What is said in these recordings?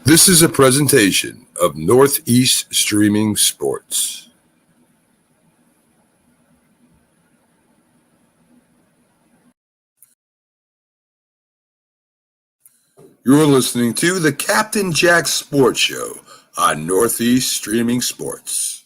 This is a presentation of Northeast Streaming Sports. You're listening to the Captain Jack Sports Show on Northeast Streaming Sports.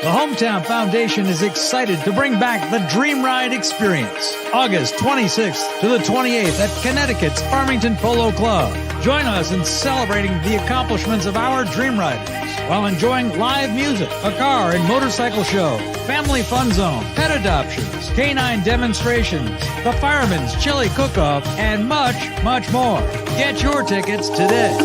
The Hometown Foundation is excited to bring back the Dream Ride experience, August 26th to the 28th at Connecticut's Farmington Polo Club. Join us in celebrating the accomplishments of our Dream Riders while enjoying live music, a car and motorcycle show, family fun zone, pet adoptions, canine demonstrations, the Fireman's Chili Cook-Off, and much, much more. Get your tickets today.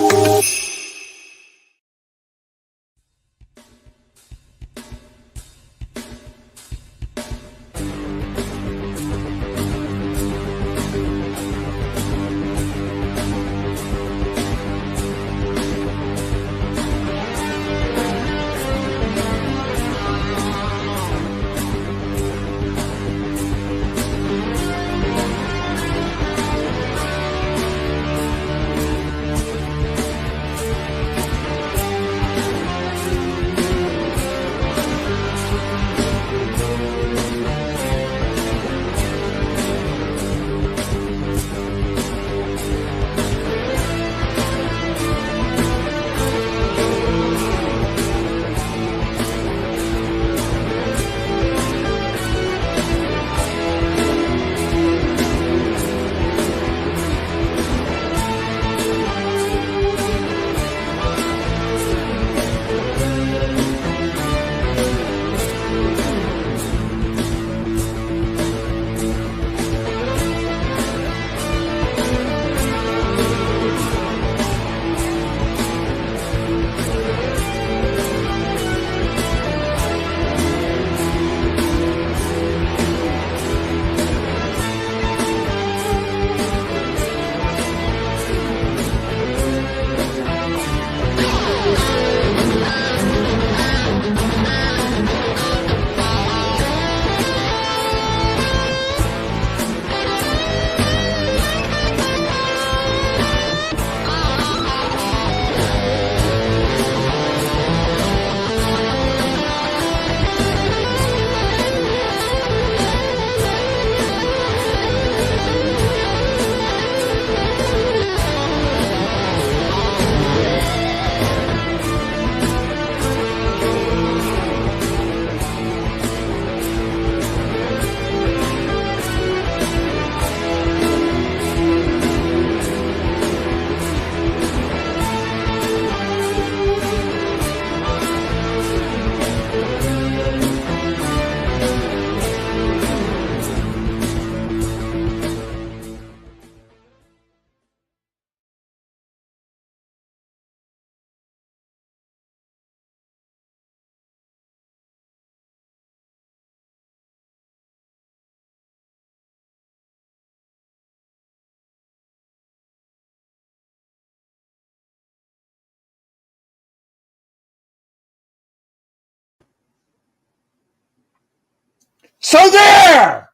So there!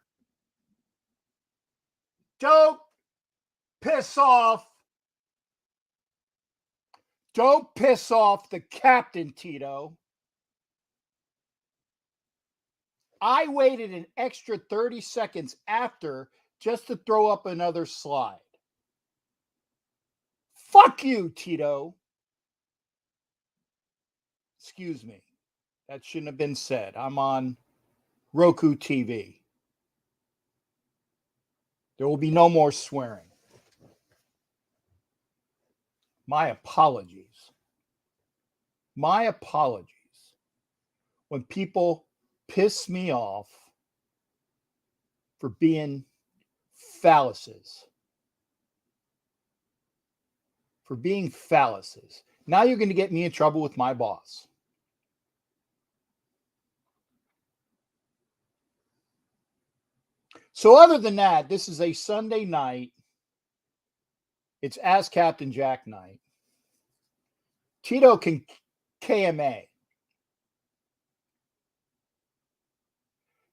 Don't piss off. Don't piss off the captain, Tito. I waited an extra 30 seconds after just to throw up another slide. Fuck you, Tito. Excuse me. That shouldn't have been said. I'm on Roku TV. There will be no more swearing. My apologies. My apologies. When people piss me off for being phalluses. For being phalluses. Now you're going to get me in trouble with my boss. So other than that, this is a Sunday night. It's Ask Captain Jack night. Tito can KMA.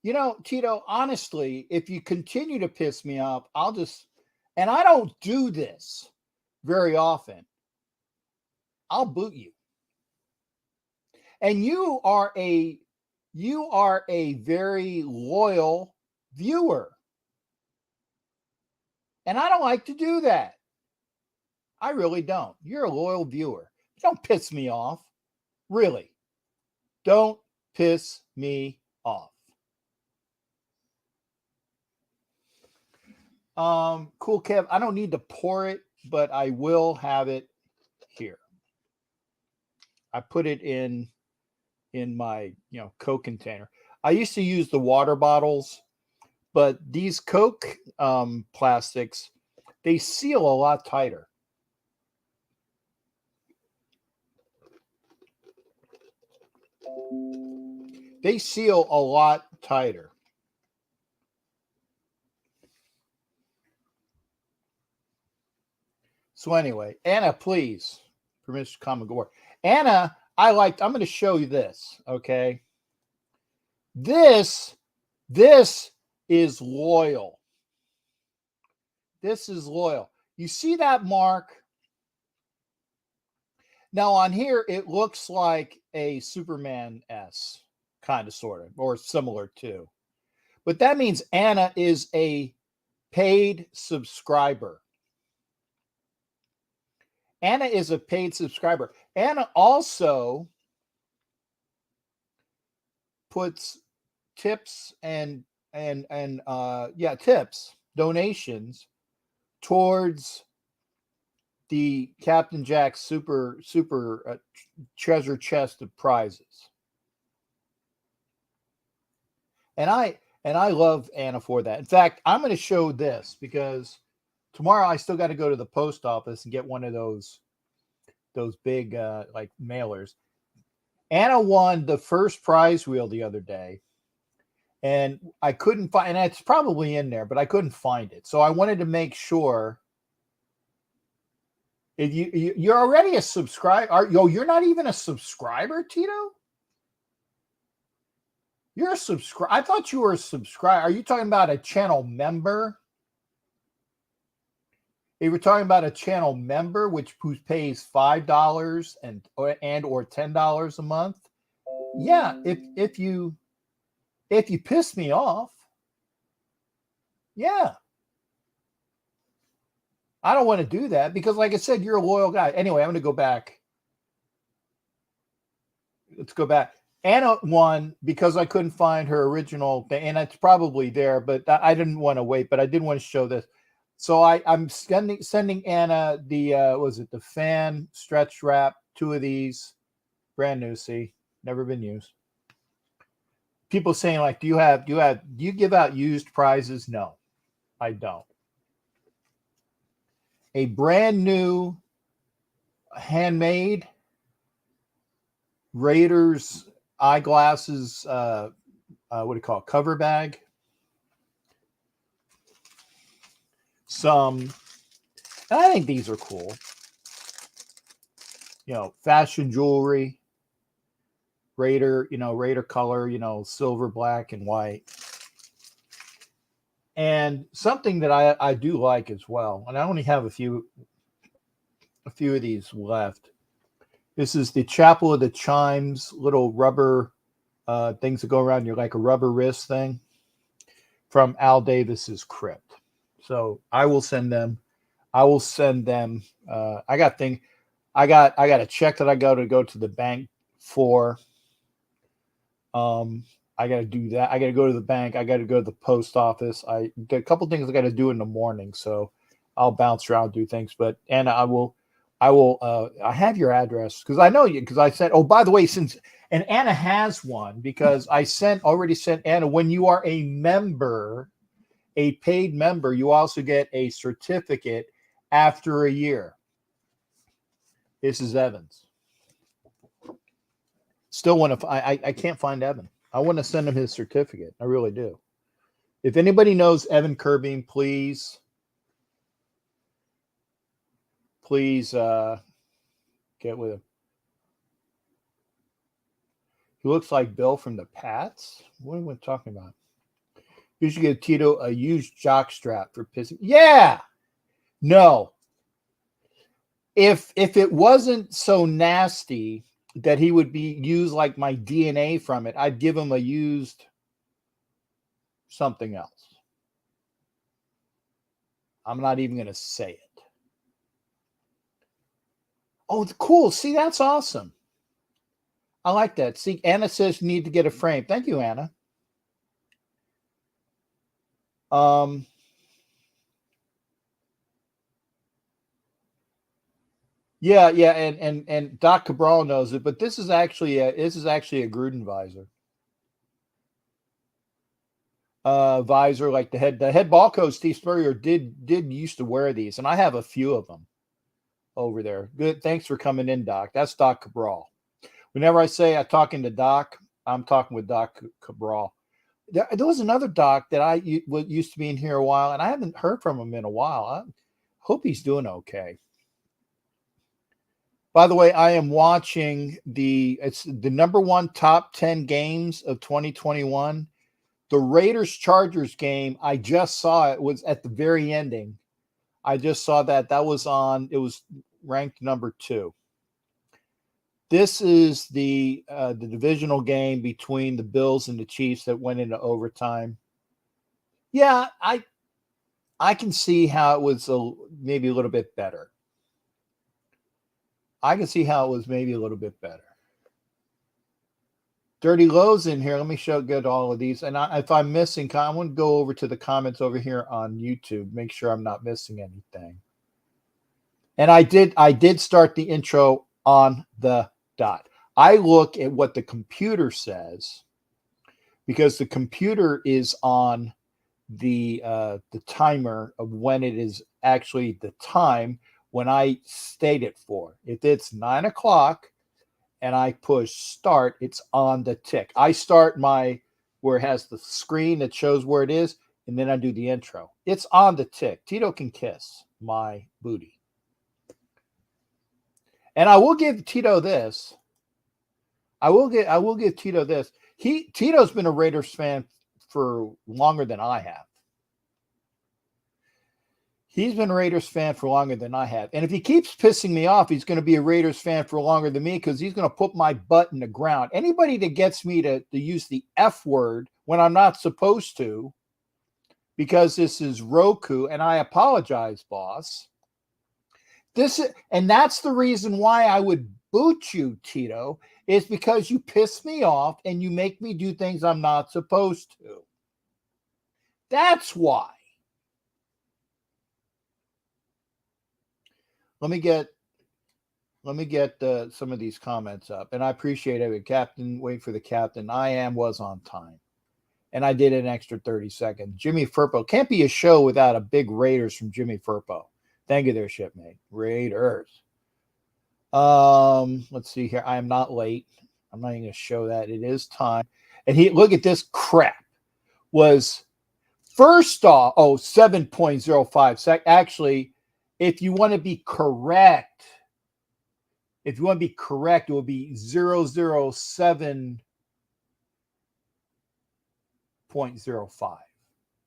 You know, Tito, honestly, if you continue to piss me off, and I don't do this very often, I'll boot you. And you are a very loyal viewer. And I don't like to do that. I really don't. You're a loyal viewer. Don't piss me off. Really. Don't piss me off. Cool, Kev. I don't need to pour it, but I will have it here. I put it in my, Coke container. I used to use the water bottles, but these Coke plastics, they seal a lot tighter. They seal a lot tighter. So anyway, Anna, please, permission to come and go. Anna, I'm going to show you this, okay? This is loyal. This is loyal. You see that mark? Now on here, it looks like a Superman S, kind of, sort of, or similar to. But that means Anna is a paid subscriber. Anna is a paid subscriber. Anna also puts tips and donations towards the Captain Jack super treasure chest of prizes. And I love Anna for that. In fact, I'm going to show this because tomorrow I still got to go to the post office and get one of those big like mailers. Anna won the first prize wheel the other day, and I couldn't find, and it's probably in there, but I couldn't find it. So I wanted to make sure. If you're already a subscriber, you're not even a subscriber, Tito? You're a subscriber. I thought you were a subscriber. Are you talking about a channel member? If you're talking about a channel member, who pays $5 and or $10 a month, yeah. If you piss me off, yeah. I don't want to do that because, like I said, you're a loyal guy. Anyway, I'm going to go back. Let's go back. Anna won because I couldn't find her original thing, and it's probably there, but I didn't want to wait. But I did want to show this. So I'm sending Anna the the fan stretch wrap, 2 of these, brand new. See, never been used. People saying like, do you give out used prizes? No, I don't. A brand new handmade Raiders eyeglasses, what do you call it, cover bag. And I think these are cool. Fashion jewelry, Raider color, silver, black, and white. And something that I do like as well, and I only have a few of these left. This is the Chapel of the Chimes, little rubber things that go around your, like a rubber wrist thing, from Al Davis's crypt. So I will send them. I got a check that I got to go to the bank for. I got to do that. I got to go to the bank. I got to go to the post office. I got a couple things I got to do in the morning, so I'll bounce around, do things. But Anna, I have your address because I know you, because I said, oh, by the way, and Anna has one because I already sent Anna, when you are a member, a paid member, you also get a certificate after a year. This is Evan's. Still want to, I can't find Evan. I want to send him his certificate. I really do. If anybody knows Evan Kirby, please get with him. He looks like Bill from the Pats. What are we talking about? You should give Tito a used jock strap for pissing. Yeah. No. If it wasn't so nasty that he would be used like my DNA from it, I'd give him a used something else. I'm not even going to say it. Oh, cool. See, that's awesome. I like that. See, Anna says you need to get a frame. Thank you, Anna. Yeah, and Doc Cabral knows it, but this is actually a Gruden visor. Visor, like the head ball coach Steve Spurrier did used to wear these, and I have a few of them over there. Good, thanks for coming in, Doc. That's Doc Cabral. Whenever I say I'm talking to Doc, I'm talking with Doc Cabral. There was another Doc that used to be in here a while, and I haven't heard from him in a while. I hope he's doing okay. By the way, I am watching it's the number one top 10 games of 2021. The Raiders-Chargers game, I just saw it, was at the very ending. I just saw that. That was it was ranked number 2. This is the divisional game between the Bills and the Chiefs that went into overtime. Yeah, I can see how it was maybe a little bit better. I can see how it was maybe a little bit better. Dirty Lowe's in here. Let me get all of these. And if I'm missing, I want to go over to the comments over here on YouTube. Make sure I'm not missing anything. And I did start the intro on the dot. I look at what the computer says because the computer is on the timer of when it is actually the time when I state it for. If it's 9 o'clock and I push start, it's on the tick. I start where it has the screen that shows where it is, and then I do the intro. It's on the tick. Tito can kiss my booty. And I will give Tito this. I will give Tito this. Tito's been a Raiders fan for longer than I have. He's been a Raiders fan for longer than I have. And if he keeps pissing me off, he's going to be a Raiders fan for longer than me because he's going to put my butt in the ground. Anybody that gets me to use the F word when I'm not supposed to, because this is Roku, and I apologize, boss. And that's the reason why I would boot you, Tito, is because you piss me off and you make me do things I'm not supposed to. That's why. Let me get some of these comments up, and I appreciate it. Captain, wait for the captain. Was on time, and I did an extra 30 seconds. Jimmy Furpo can't be a show without a big Raiders from Jimmy Furpo. Thank you, there, shipmate. Raiders. Let's see here. I am not late. I'm not even going to show that. It is time. And look at this crap. Was first off, 7.05 sec. Actually, if you want to be correct, it will be 007.05.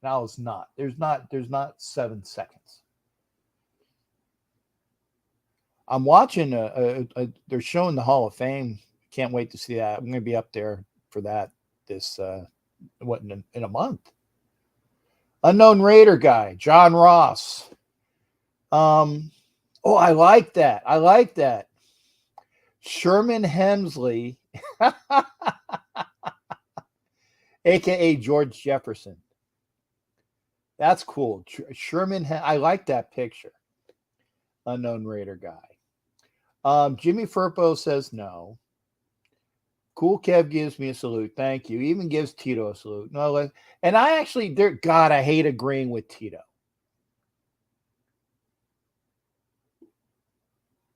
Now it's not. There's not 7 seconds. I'm watching they're showing the Hall of Fame. Can't wait to see that. I'm going to be up there for that in a month. Unknown Raider guy, John Ross. I like that. Sherman Hemsley, aka George Jefferson. That's cool. I like that picture. Unknown Raider guy. Jimmy Furpo says no. Cool Kev gives me a salute. Thank you. Even gives Tito a salute. No, and I actually, I hate agreeing with Tito.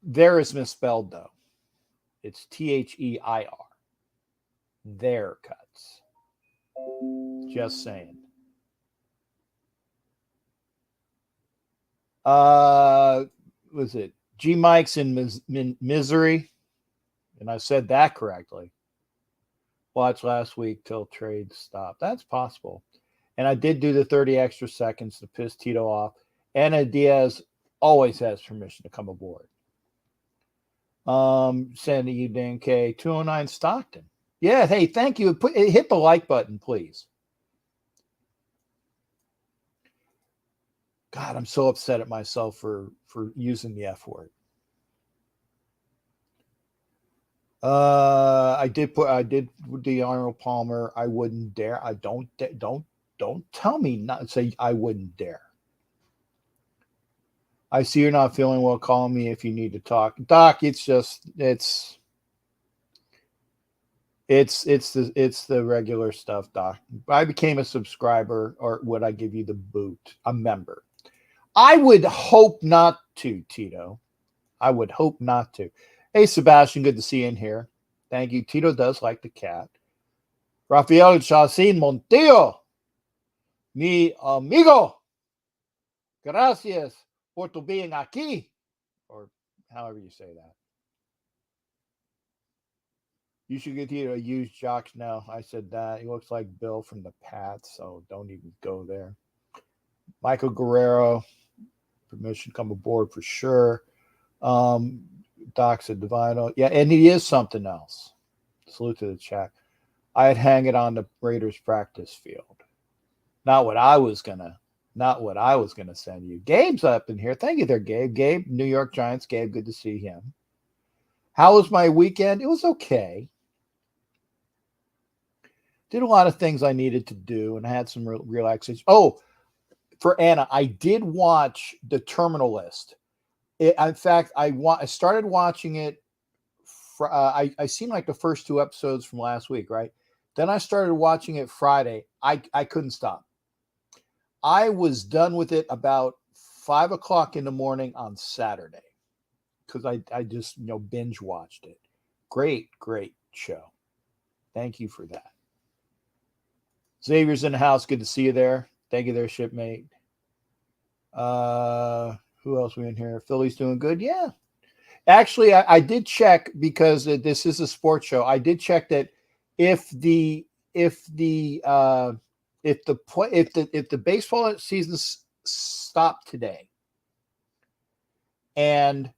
There is misspelled though. It's THEIR. Their cuts. Just saying. Was it G Mike's in misery? And I said that correctly. Watch last week till trade stopped. That's possible. And I did do the 30 extra seconds to piss Tito off. Anna Diaz always has permission to come aboard. Sandy you Dan K 209 Stockton. Yeah, hey, thank you. Hit the like button, please. God, I'm so upset at myself for using the F word. I did the Arnold Palmer. I wouldn't dare. I don't tell me not say I wouldn't dare. I see you're not feeling well. Call me if you need to talk, Doc. It's the regular stuff, Doc. I became a subscriber, or would I give you the boot? A member. I would hope not to, Tito. I would hope not to. Hey, Sebastian, good to see you in here. Thank you. Tito does like the cat. Rafael Chacin Montillo. Mi amigo. Gracias por tu being aquí. Or however you say that. You should get Tito a used jocks now. I said that. He looks like Bill from the Pats, so don't even go there. Michael Guerrero. Permission to come aboard for sure. Doc said Divino. Yeah, and he is something else. Salute to the chat. I'd hang it on the Raiders practice field. Not what I was gonna send you. Gabe's up in here. Thank you there, Gabe. Gabe, New York Giants. Gabe, good to see him. How was my weekend? It was okay. Did a lot of things I needed to do, and I had some relaxation. Oh, for Anna, I did watch The Terminal List. In fact, I started watching it. I seen like the first 2 episodes from last week, right? Then I started watching it Friday. I couldn't stop. I was done with it about 5 o'clock in the morning on Saturday because I just binge watched it. Great show. Thank you for that. Xavier's in the house. Good to see you there. Thank you there, shipmate. Who else we in here? Philly's doing good. Yeah. Actually, I did check because this is a sports show. I did check that if the baseball season stopped today and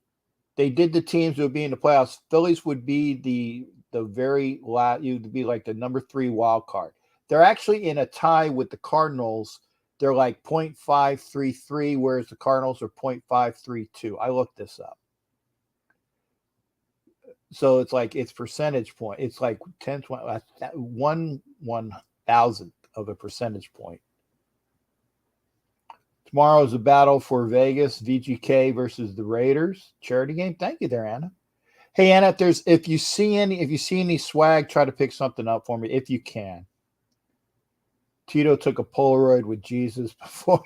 they did the teams who would be in the playoffs, Phillies would be the very last. You'd be like the number 3 wild card. They're actually in a tie with the Cardinals. They're like 0.533, whereas the Cardinals are 0.532. I looked this up. So it's percentage point. It's like 1/1000th of a percentage point. Tomorrow is a battle for Vegas, VGK versus the Raiders. Charity game. Thank you there, Anna. Hey, Anna, if you see any swag, try to pick something up for me if you can. Tito took a Polaroid with Jesus before.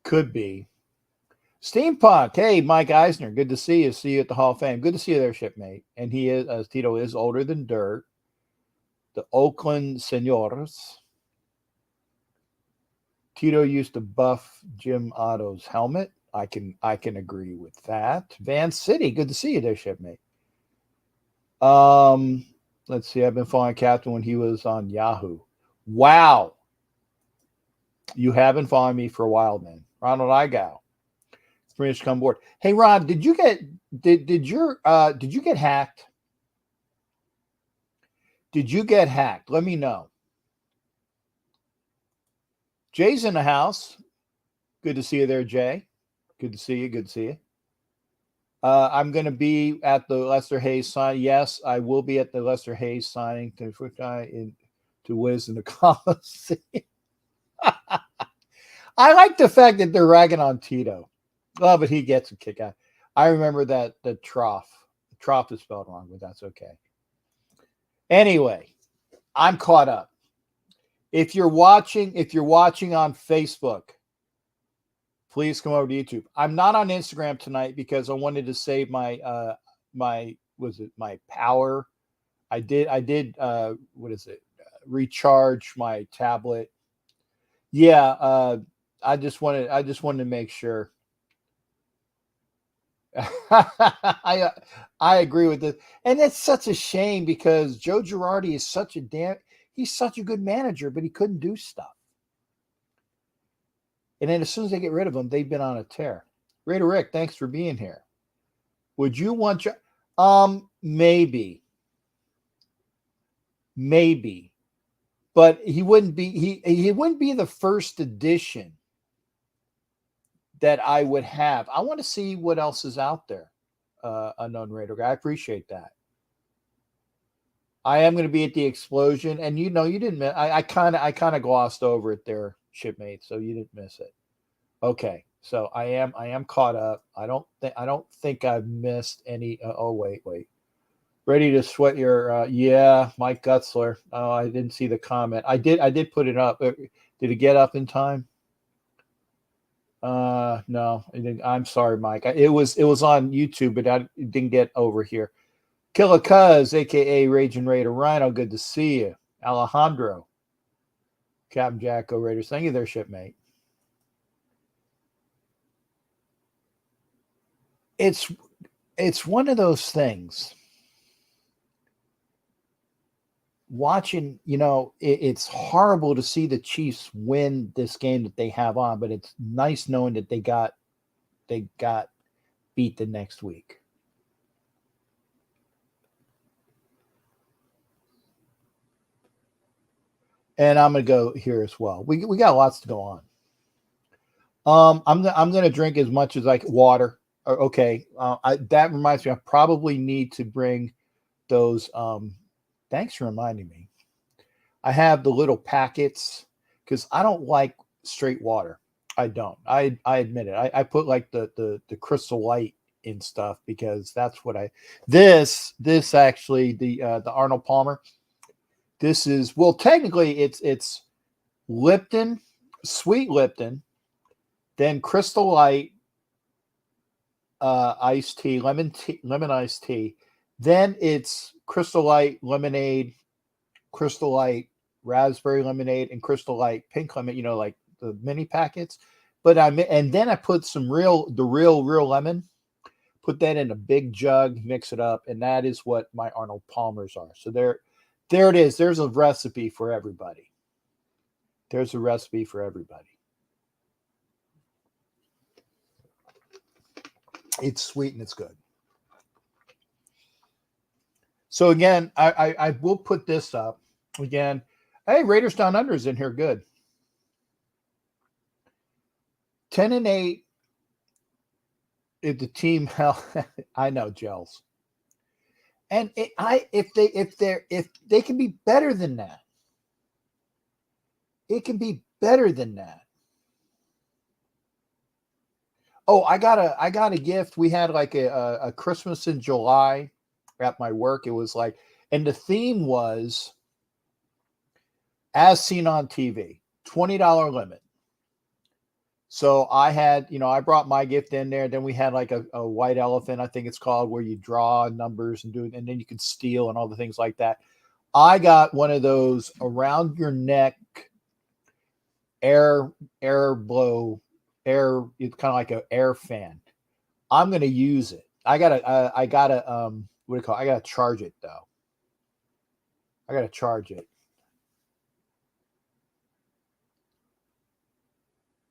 Could be. Steampunk. Hey, Mike Eisner. Good to see you. See you at the Hall of Fame. Good to see you there, shipmate. And Tito is older than dirt. The Oakland Senors. Tito used to buff Jim Otto's helmet. I can agree with that. Van City. Good to see you there, shipmate. Let's see. I've been following Captain when he was on Yahoo. Wow. You have been following me for a while, man. Ronald Igow. Finish come board. Hey, Ron, did you get hacked? Did you get hacked? Let me know. Jay's in the house. Good to see you there, Jay. Good to see you. Good to see you. I'm going to be at the Lester Hayes sign. Yes, I will be at the Lester Hayes signing to Wiz in the Coliseum. I like the fact that they're ragging on Tito. Oh, but he gets a kick out. I remember that the trough is spelled wrong, but that's okay. Anyway, I'm caught up. If you're watching on Facebook, please come over to YouTube. I'm not on Instagram tonight because I wanted to save my power. I did recharge my tablet. Yeah, I just wanted to make sure. I agree with this. And it's such a shame because Joe Girardi is such a He's such a good manager, but he couldn't do stuff. And then as soon as they get rid of him, they've been on a tear. Raider Rick, thanks for being here. Would you want your maybe. But he wouldn't be he wouldn't be the first edition that I would have. I want to see what else is out there. Unknown Raider guy. I appreciate that. I am going to be at the explosion, and you didn't miss. I kind of glossed over it there, shipmate. So you didn't miss it. Okay, so I am caught up. I don't think I've missed any. Wait. Ready to sweat your yeah, Mike Gutzler. Oh, I didn't see the comment. I did put it up. Did it get up in time? No, it didn't. I'm sorry, Mike. It was on YouTube, but it didn't get over here. Killer Cuz, aka Raging Raider Rhino, good to see you. Alejandro, Captain Jacko Raiders, thank you there, shipmate. It's one of those things. Watching, it's horrible to see the Chiefs win this game that they have on, but it's nice knowing that they got beat the next week. And I'm gonna go here as well. We got lots to go on. I'm gonna drink as much as water. Okay. That reminds me, I probably need to bring those. Thanks for reminding me. I have the little packets because I don't like straight water. I don't. I admit it. I put the Crystal Light in stuff because that's what this actually the Arnold Palmer. This is, well, technically it's Lipton, sweet Lipton, then Crystal Light, iced tea, lemon iced tea. Then it's Crystal Light lemonade, Crystal Light raspberry lemonade, and Crystal Light pink lemon. Like the mini packets. And then I put the real lemon. Put that in a big jug, mix it up, and that is what my Arnold Palmers are. So there it is. There's a recipe for everybody. It's sweet and it's good. So again, I will put this up again. Hey, Raiders Down Under is in here. Good. 10-8. If the team, I know, gels. And if they can be better than that, it can be better than that. Oh, I got a gift. We had a Christmas in July at my work. It was and the theme was as seen on TV, $20 limit. So I had, I brought my gift in there. Then we had a white elephant, I think it's called, where you draw numbers and and then you can steal and all the things like that. I got one of those around your neck air blow, air. It's kind of like an air fan. I'm going to use it. I gotta, what do you call it? I gotta charge it though.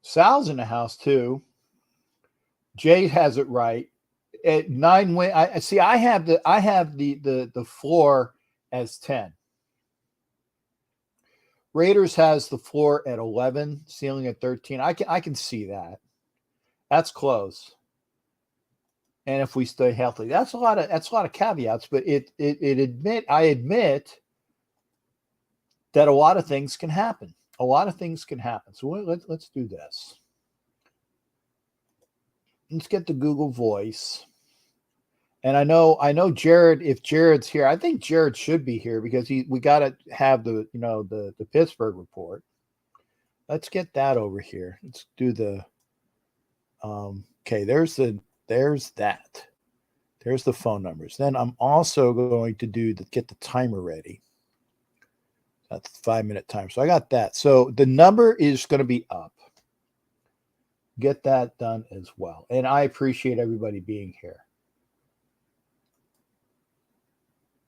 Sal's in the house too. Jay has it right. At 9 win, I see. I have the floor as 10. Raiders has the floor at 11, ceiling at 13. I can see that. That's close. And if we stay healthy, that's a lot of caveats. But I admit that a lot of things can happen. So let's do this. Let's get the Google Voice. And I know Jared, if Jared's here, I think Jared should be here because we got to have the Pittsburgh report. Let's get that over here. Let's do the okay, there's that. There's the phone numbers. Then I'm also going to get the timer ready. That's the 5-minute timer. So I got that. So the number is going to be up. Get that done as well. And I appreciate everybody being here.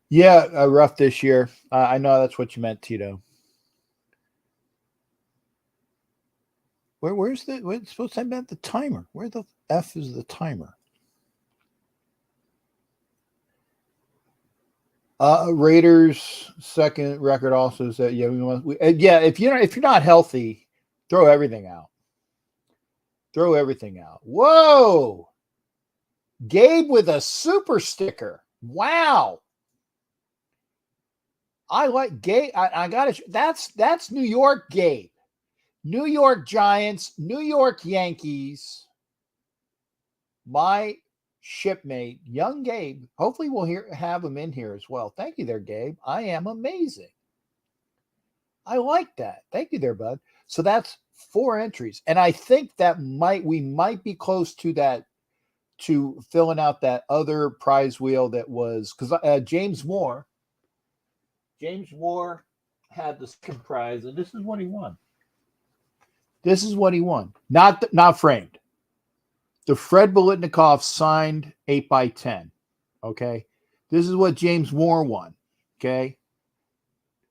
Yeah, rough this year. I know that's what you meant, Tito. Where's supposed to have the timer? Where the F is the timer? Raiders second record also said, if you're not healthy, throw everything out. Throw everything out. Whoa! Gabe with a super sticker. Wow. I like Gabe. I got it. That's New York Gabe. New York Giants, New York Yankees. My shipmate, young Gabe. Hopefully we'll have him in here as well. Thank you there, Gabe. I am amazing. I like that. Thank you there, bud. So that's 4 entries. And I think that we might be close to that, to filling out that other prize wheel that was, because James Moore had the second prize, and this is what he won. This is what he won. Not framed. The Fred Biletnikoff signed 8x10. Okay. This is what James Moore won. Okay.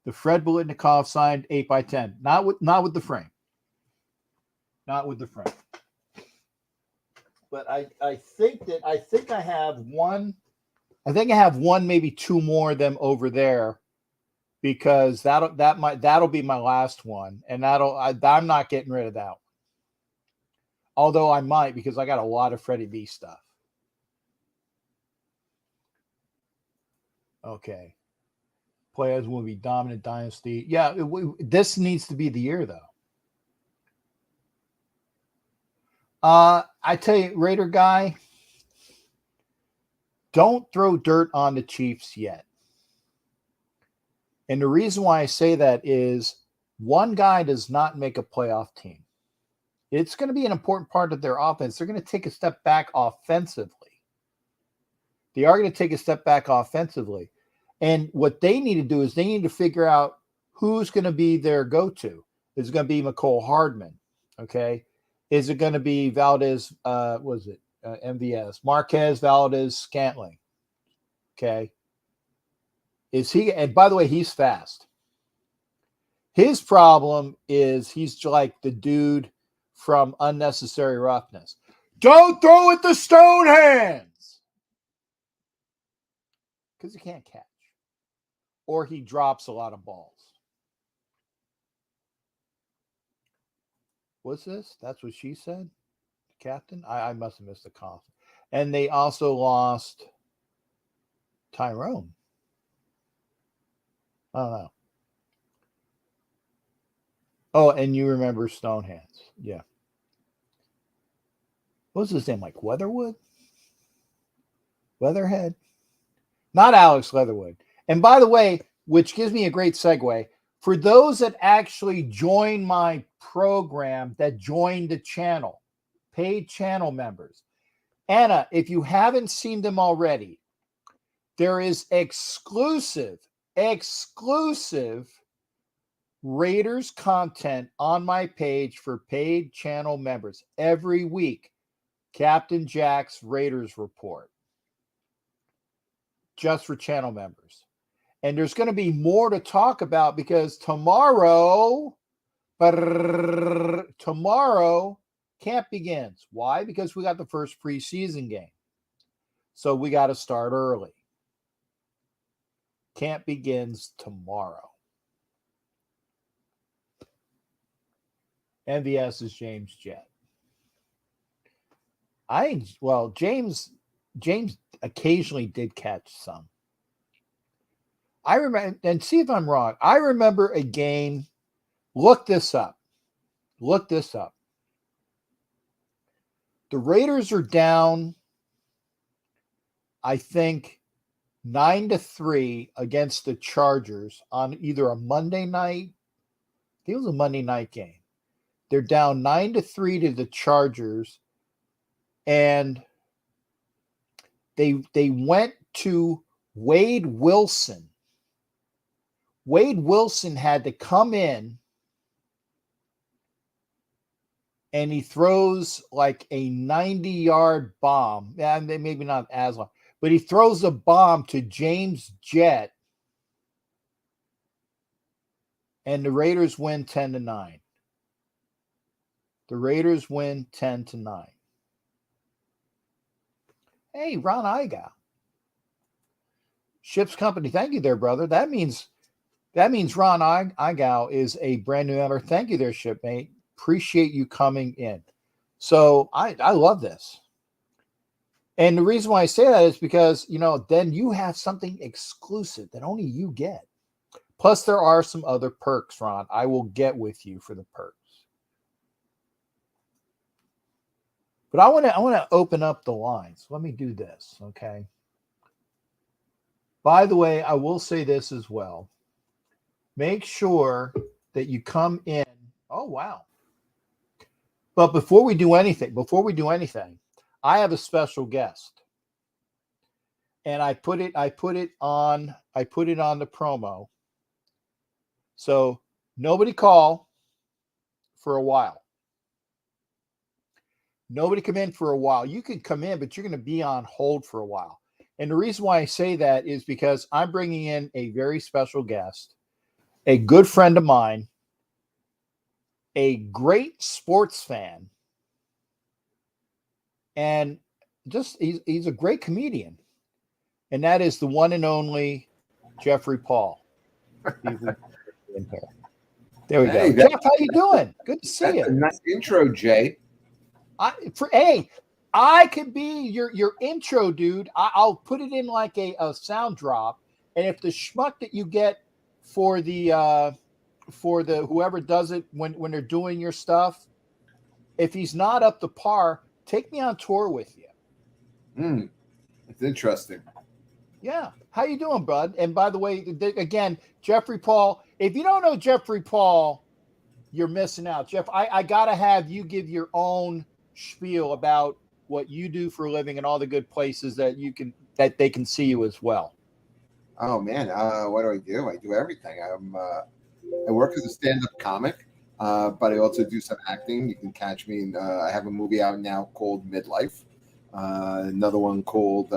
The Fred Biletnikoff signed 8x10. Not with the frame. Not with the frame. But I think I have one. I think I have one, maybe 2 more of them over there, because that'll be my last one, and I'm not getting rid of that one. Although I might, because I got a lot of Freddie B stuff. Okay. Players will be dominant dynasty. Yeah, this needs to be the year, though. I tell you, Raider guy, don't throw dirt on the Chiefs yet. And the reason why I say that is one guy does not make a playoff team. It's going to be an important part of their offense. They're going to take a step back offensively. They are going to take a step back offensively. And what they need to do is they need to figure out who's going to be their go-to. Is it going to be McCole Hardman? Okay. Is it going to be Valdez? MVS? Marquez Valdez Scantling. Okay. Is he? And by the way, he's fast. His problem is he's like the dude from Unnecessary Roughness. Don't throw it to stone hands, because he can't catch, or he drops a lot of balls. What's this? That's what she said, Captain. I must have missed the cough. And they also lost Tyrone. I don't know. Oh, and you remember Stonehands. Yeah. What's his name? Like Weatherwood? Weatherhead? Not Alex Leatherwood. And by the way, which gives me a great segue, for those that actually join my program, that join the channel, paid channel members, Anna, if you haven't seen them already, there is exclusive Raiders content on my page for paid channel members every week. Captain Jack's Raiders Report, just for channel members. And there's going to be more to talk about, because tomorrow camp begins. Why? Because we got the first preseason game. So we got to start early. Camp begins tomorrow. MVS is James Jett. James occasionally did catch some. I remember, and see if I'm wrong, I remember a game. Look this up. The Raiders are down, I think, 9-3 against the Chargers on either a Monday night. I think it was a Monday night game. They're down 9-3 to the Chargers, and they went to Wade Wilson. Wade Wilson had to come in, and he throws like a 90-yard bomb. Yeah, maybe not as long, but he throws a bomb to James Jett, and the Raiders win 10-9. The Raiders win 10-9. Hey, Ron Iga. Ships Company, thank you there, brother. That means Ron Igow is a brand new member. Thank you there, shipmate. Appreciate you coming in. So I love this. And the reason why I say that is because, then you have something exclusive that only you get. Plus, there are some other perks, Ron. I will get with you for the perks. But I want to open up the lines. Let me do this, okay? By the way, I will say this as well. Make sure that you come in. Oh, wow. But before we do anything, I have a special guest. And I put it on the promo. So nobody call for a while. Nobody come in for a while. You can come in, but you're going to be on hold for a while. And the reason why I say that is because I'm bringing in a very special guest, a good friend of mine, a great sports fan, and just he's a great comedian. And that is the one and only Jeffrey Paul. There we go. Jeff, how you doing? Good to see you. A nice intro, Jay. I could be your intro dude. I'll put it in like a sound drop, and if the schmuck that you get for the whoever does it when they're doing your stuff, if he's not up to par, take me on tour with you. It's interesting. Yeah. How you doing, bud? And by the way, again, Jeffrey Paul. If you don't know Jeffrey Paul, you're missing out. Jeff, I gotta have you give your own spiel about what you do for a living and all the good places that they can see you as well. Oh man, what do? I do everything. I work as a stand-up comic, but I also do some acting. You can catch me in. I have a movie out now called Midlife. Another one called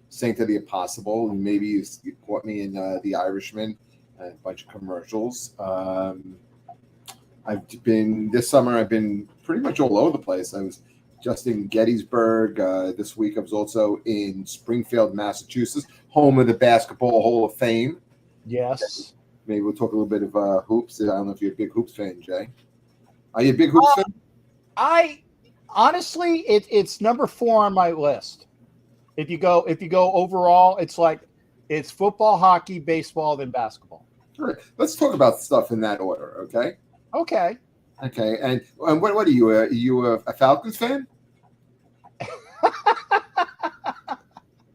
Saint of the Impossible, and maybe you caught me in The Irishman, and a bunch of commercials. This summer I've been pretty much all over the place. I was just in Gettysburg. This week I was also in Springfield, Massachusetts, home of the Basketball Hall of Fame. Yes. Maybe we'll talk a little bit of hoops. I don't know if you're a big hoops fan, Jay. Are you a big hoops fan? I honestly, it's number 4 on my list. If you go overall, it's football, hockey, baseball, then basketball. All right. Let's talk about stuff in that order, okay? Okay. Okay. And what are you? Are you a Falcons fan?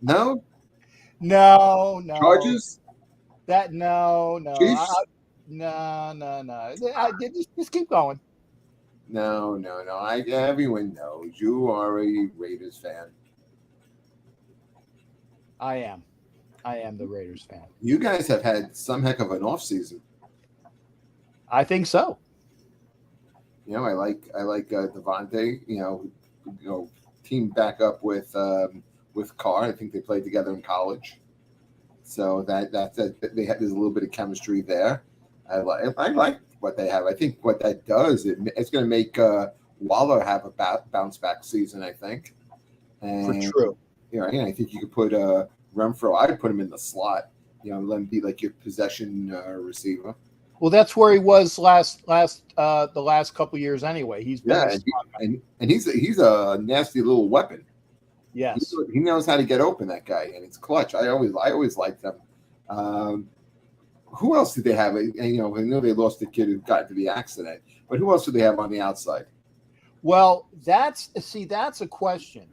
No. No. Chargers? No. Chiefs? No. Just keep going. No. Everyone knows you are a Raiders fan. I am the Raiders fan. You guys have had some heck of an off season. I think so. I like Devontae. Team back up with Carr. I think they played together in college, so there's a little bit of chemistry there. I like what they have. I think what that does it's going to make Waller have a bounce back season. I think. And, for true. I think you could put Renfro. I'd put him in the slot. Let him be like your possession receiver. Well, that's where he was the last couple years anyway. He's been and he's a nasty little weapon. Yes, he knows how to get open, that guy, and it's clutch. I always liked him. Who else did they have? I know they lost the kid who got into the accident, but who else do they have on the outside? Well, that's a question.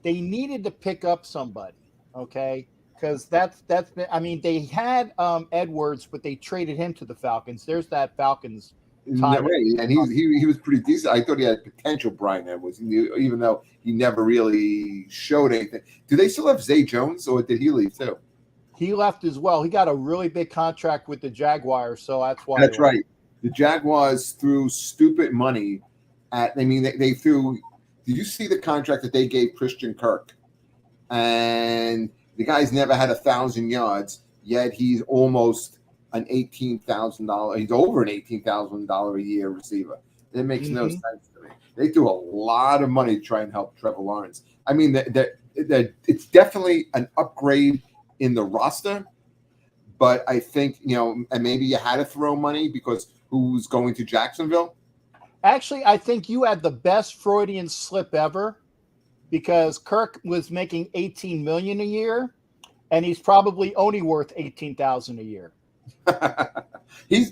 They needed to pick up somebody, okay? Because that's been. I mean, they had Edwards, but they traded him to the Falcons. There's that Falcons. No, and he was pretty decent. I thought he had potential, Brian Edwards, even though he never really showed anything. Do they still have Zay Jones, or did he leave too? He left as well. He got a really big contract with the Jaguars, so that's why. That's right. The Jaguars threw stupid money at. They threw. Did you see the contract that they gave Christian Kirk? And the guy's never had 1,000 yards, yet he's almost he's over an $18,000 a year receiver. It makes no sense to They threw a lot of money to try and help Trevor Lawrence. I mean, that it's definitely an upgrade in the roster, but I think, and maybe you had to throw money because who's going to Jacksonville? Actually, I think you had the best Freudian slip ever, because Kirk was making $18 million a year, and he's probably only worth $18,000 a year. He's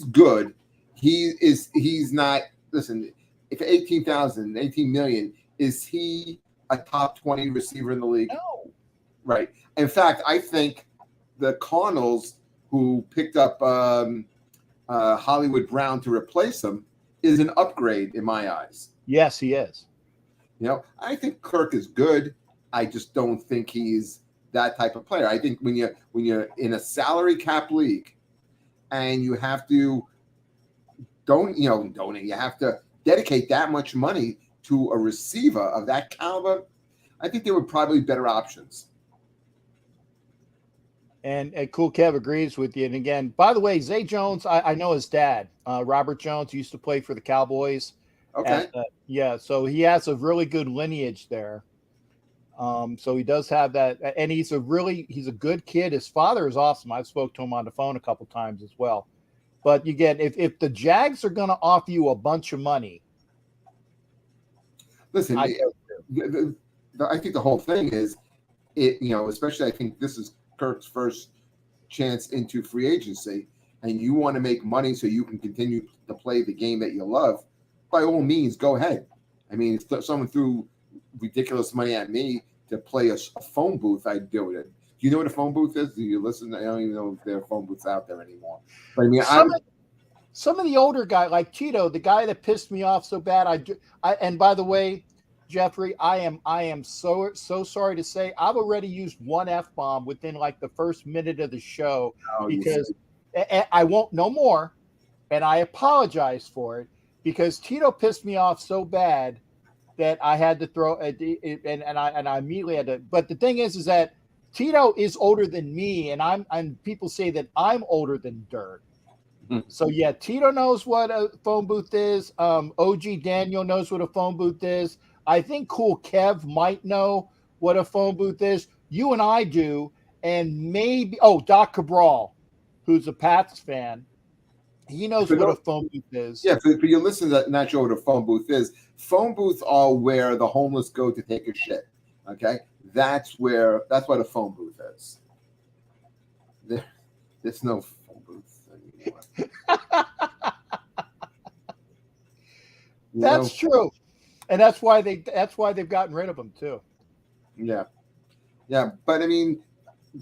good. He's not. Listen, if 18 million, is he a top 20 receiver in the league? No. Right. In fact, I think the Cardinals, who picked up Hollywood Brown to replace him, is an upgrade in my eyes. Yes, he is. I think Kirk is good. I just don't think he's that type of player. I think when you're in a salary cap league and you have to donate, you have to dedicate that much money to a receiver of that caliber, I think there were probably better options. And Cool Kev agrees with you. And again, by the way, Zay Jones, I know his dad, Robert Jones, used to play for the Cowboys. Okay. So he has a really good lineage there. So he does have that, and he's a good kid. His father is awesome. I've spoke to him on the phone a couple times as well. But again, if the Jags are going to offer you a bunch of money, listen, I think the whole thing is especially I think this is Kirk's first chance into free agency, and you want to make money so you can continue to play the game that you love. By all means, go ahead. I mean, if someone threw ridiculous money at me to play a phone booth, I'd do it. Do you know what a phone booth is? Do you listen? I don't even know if there are phone booths out there anymore. But I mean, some of the older guys, like Tito, the guy that pissed me off so bad. And by the way, Jeffrey, I am so sorry to say I've already used one F-bomb within like the first minute of the show, because I won't no more, and I apologize for it, because Tito pissed me off so bad that I had to throw and I immediately had to. But the thing is that Tito is older than me, and people say that I'm older than dirt. So yeah, Tito knows what a phone booth is. OG Daniel knows what a phone booth is. I think Cool Kev might know what a phone booth is. You and I do, and maybe Doc Cabral, who's a Pats fan, he knows what a phone booth is. Yeah, for your listeners not sure what a phone booth is, phone booths are where the homeless go to take a shit. Okay, that's what a phone booth is. There's no phone booth anymore. That's true, and that's why they've gotten rid of them too. Yeah. But I mean,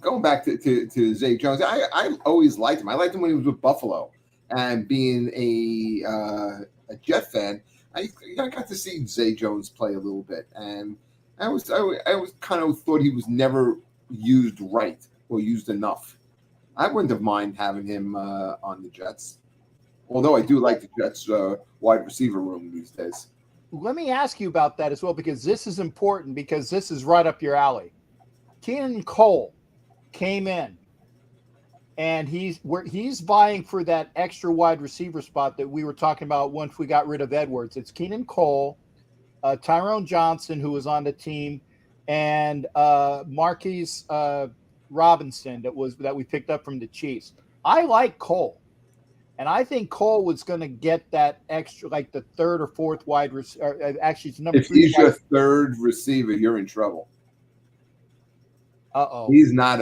going back to Zay Jones, I always liked him. I liked him when he was with Buffalo, and being a Jet fan, I got to see Zay Jones play a little bit, and I was kind of thought he was never used right or used enough. I wouldn't have mind having him on the Jets, although I do like the Jets wide receiver room these days. Let me ask you about that as well, because this is important, because this is right up your alley. Keenan Cole came in, and he's vying for that extra wide receiver spot that we were talking about once we got rid of Edwards. It's Keenan Cole, Tyrone Johnson, who was on the team, and Marquise Robinson that we picked up from the Chiefs. I like Cole. And I think Cole was going to get that extra, like the third or fourth wide receiver. Actually, it's number 3. If he's your third receiver, you're in trouble. He's not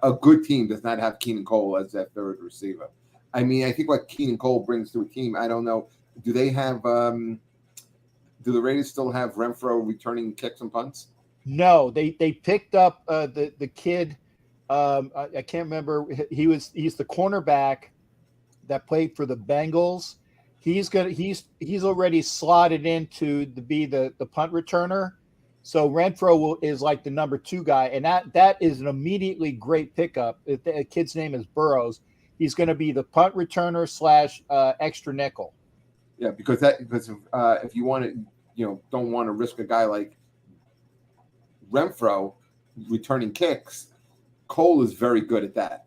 a good team does not have Keenan Cole as that third receiver. I mean, I think what Keenan Cole brings to a team, I don't know. Do they have? Do the Raiders still have Renfro returning kicks and punts? No, they picked up the kid. I can't remember. He's the cornerback that played for the Bengals. He's already slotted in to be the punt returner. So Renfro is like the number 2 guy, and that is an immediately great pickup. The kid's name is Burrows. He's going to be the punt returner / extra nickel. Yeah, because if you want to, don't want to risk a guy like Renfro returning kicks, Cole is very good at that.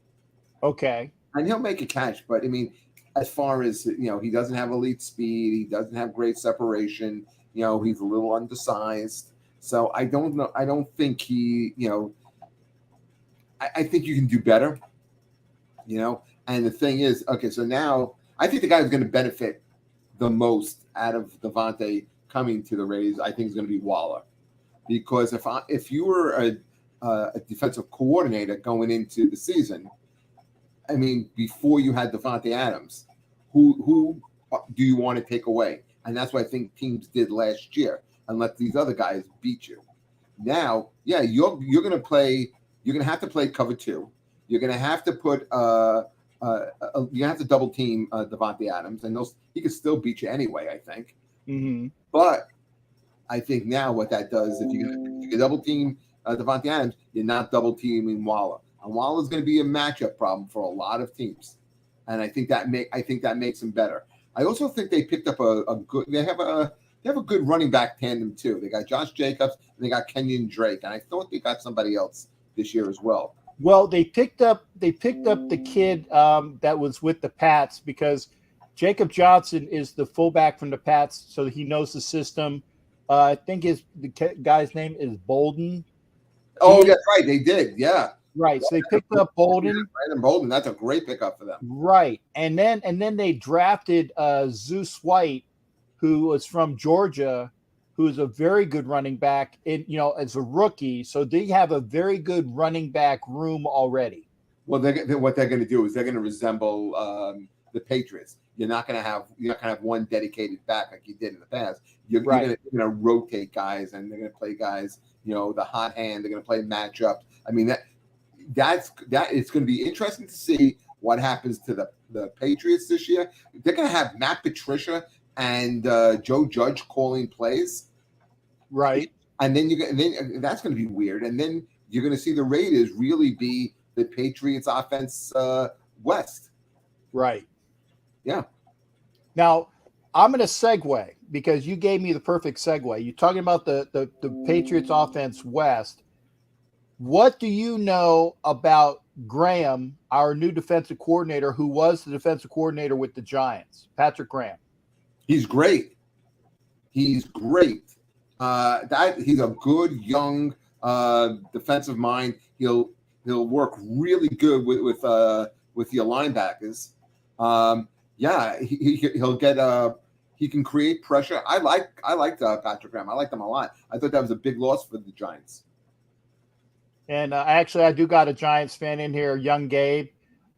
Okay. And he'll make a catch, but I mean, as far as he doesn't have elite speed, he doesn't have great separation. He's a little undersized. So I don't know. I don't think he. I think you can do better. And the thing is, okay, so now I think the guy who's going to benefit the most out of Devontae coming to the Rays, I think is going to be Waller, because if you were a defensive coordinator going into the season, I mean, before you had Devontae Adams, who do you want to take away? And that's what I think teams did last year, and let these other guys beat you. Now, yeah, you're going to play. You're going to have to play cover 2. You're going to have to put you have to double team Devontae Adams, and he could still beat you anyway, I think. Mm-hmm. But I think now what that does, if you can double team Devontae Adams, you're not double teaming Waller, and Waller is going to be a matchup problem for a lot of teams, and I think that makes him better. I also think they picked up a good. They have a good running back tandem too. They got Josh Jacobs and they got Kenyon Drake, and I thought they got somebody else this year as well. Well, they picked up the kid that was with the Pats, because Jacob Johnson is the fullback from the Pats, so he knows the system. I think the guy's name is Bolden. Oh, that's right. They did. Yeah. Right. So they picked up Bolden. Brandon Bolden. That's a great pickup for them. Right. And then they drafted Zeus White, who was from Georgia, who's a very good running back as a rookie. So they have a very good running back room already. Well, what they're going to do is they're going to resemble the Patriots. You're not going to have one dedicated back like you did in the past. You're going to rotate guys, and they're going to play guys, the hot hand. They're going to play matchups. I mean, that it's going to be interesting to see what happens to the Patriots this year. They're going to have Matt Patricia and Joe Judge calling plays. Right. And then that's going to be weird. And then you're going to see the Raiders really be the Patriots offense West. Right. Yeah. Now, I'm going to segue, because you gave me the perfect segue. You're talking about the Patriots offense West. What do you know about Graham, our new defensive coordinator, who was the defensive coordinator with the Giants, Patrick Graham? He's great. He's great. He's a good young defensive mind. He'll work really good with the linebackers. He'll get he can create pressure. I liked Patrick Graham. I liked him a lot. I thought that was a big loss for the Giants. And actually, I do got a Giants fan in here, young Gabe.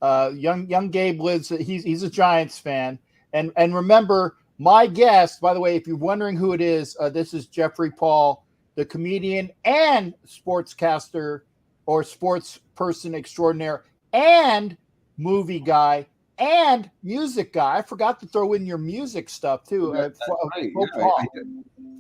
Young Gabe lives. He's a Giants fan. And remember, my guest, by the way, if you're wondering who it is, this is Jeffrey Paul, the comedian and sportscaster or sports person extraordinaire and movie guy and music guy. I forgot to throw in your music stuff too. Right.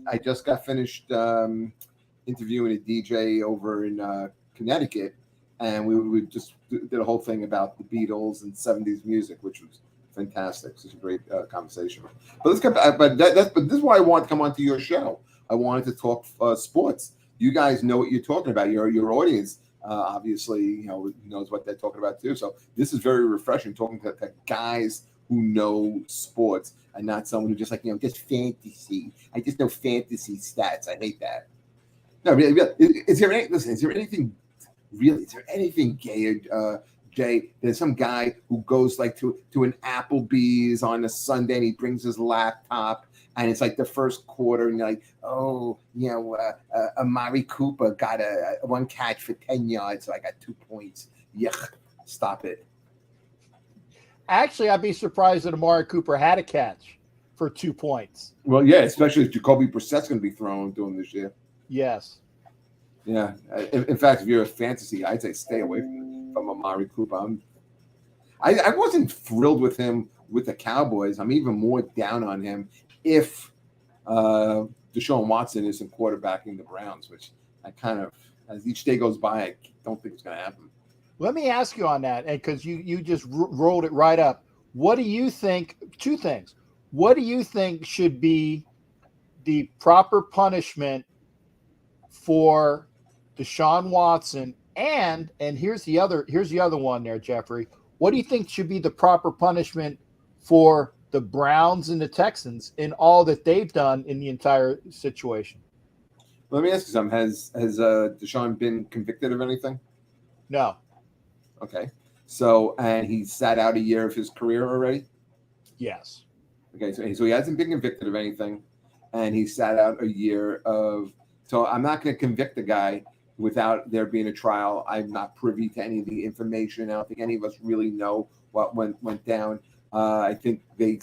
I just got finished interviewing a DJ over in Connecticut, and we just did a whole thing about the Beatles and 70s music, which was fantastic. It's a great conversation. But let's get back. But this is why I wanted to come onto your show. I wanted to talk sports. You guys know what you're talking about. Your audience obviously knows what they're talking about too. So this is very refreshing, talking to guys who know sports and not someone who just just fantasy. I just know fantasy stats. I hate that. No, really. Is there anything gay? Jay, there's some guy who goes to an Applebee's on a Sunday, and he brings his laptop, and it's like the first quarter, and you're like, Amari Cooper got one catch for 10 yards, so I got 2 points. Yuck, stop it. Actually, I'd be surprised that Amari Cooper had a catch for 2 points. Well, yeah, especially if Jacoby Brissett's going to be thrown to him this year. Yes. Yeah. In fact, if you're a fantasy, I'd say stay away from Amari Cooper. I wasn't thrilled with him with the Cowboys. I'm even more down on him if Deshaun Watson isn't quarterbacking the Browns, which I kind of, as each day goes by, I don't think it's going to happen. Let me ask you on that, and because you just rolled it right up. What do you think? Two things. What do you think should be the proper punishment for Deshaun Watson? And here's the other one there, Jeffrey. What do you think should be the proper punishment for the Browns and the Texans in all that they've done in the entire situation. Let me ask you something. Has Deshaun been convicted of anything? No. Okay. So, and he sat out a year of his career already? Yes. Okay, so he hasn't been convicted of anything, and he sat out a year of. So I'm not going to convict the guy without there being a trial. I'm not privy to any of the information. I don't think any of us really know what went down. I think the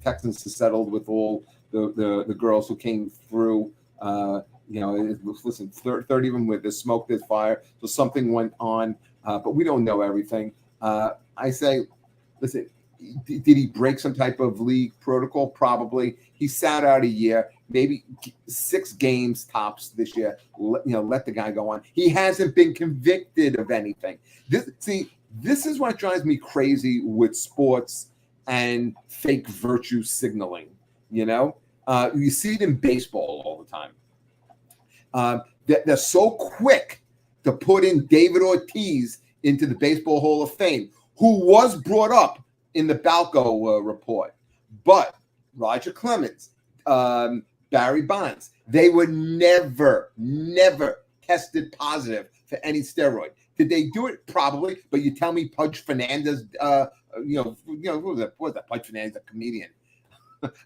Texans have settled with all the girls who came through. Listen, 30 of them with there's smoke, there's fire. So something went on, but we don't know everything. I say, listen. Did he break some type of league protocol? Probably. He sat out a year, maybe 6 games tops this year. Let the guy go on. He hasn't been convicted of anything. This is what drives me crazy with sports and fake virtue signaling. You see it in baseball all the time. They're so quick to put in David Ortiz into the Baseball Hall of Fame, who was brought up in the Balco report, but Roger Clemens, Barry Bonds, they were never tested positive for any steroid. Did they do it? Probably, but you tell me Pudge Fernandez, who was that? Pudge Fernandez, a comedian.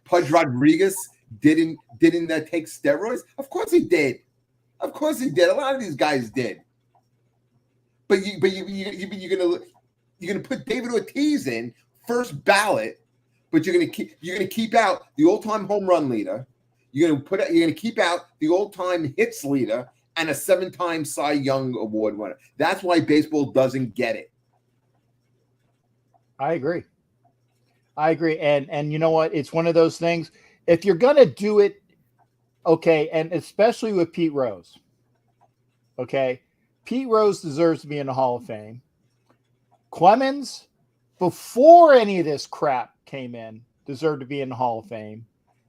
Pudge Rodriguez didn't take steroids? Of course he did. Of course he did. A lot of these guys did. But you're gonna put David Ortiz in first ballot, but you're gonna keep out the all-time home run leader. You're gonna keep out the all-time hits leader and a 7-time Cy Young Award winner. That's why baseball doesn't get it. I agree. And you know what? It's one of those things. If you're gonna do it, okay, and especially with Pete Rose, okay, Pete Rose deserves to be in the Hall of Fame. Clemens, before any of this crap came in, deserved to be in the Hall of Fame.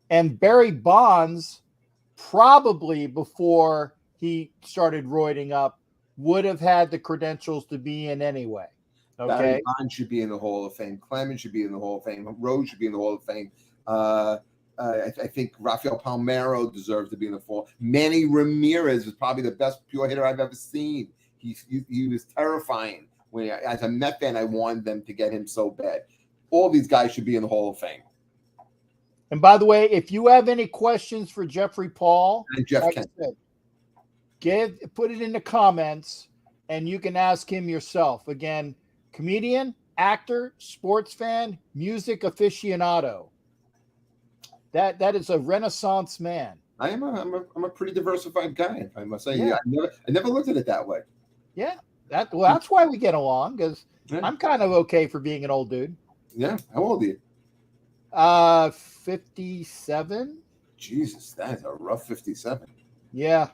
And Barry Bonds, probably before he started roiding up, would have had the credentials to be in anyway. Okay. Barry Bonds should be in the Hall of Fame. Clemens should be in the Hall of Fame. Rose should be in the Hall of Fame. I think Rafael Palmeiro deserves to be in the Hall. Manny Ramirez is probably the best pure hitter I've ever seen. He was terrifying. When as a Met fan, I wanted them to get him so bad. All these guys should be in the Hall of Fame. And by the way, if you have any questions for Jeffrey Paul, and Jeff Kent, put it in the comments, and you can ask him yourself. Again, comedian, actor, sports fan, music aficionado. That is a Renaissance man. I'm a pretty diversified guy, I must say. Yeah. I never looked at it that way. Yeah. That's why we get along, because I'm kind of okay for being an old dude. Yeah. How old are you? 57. Jesus, that's a rough 57. Yeah.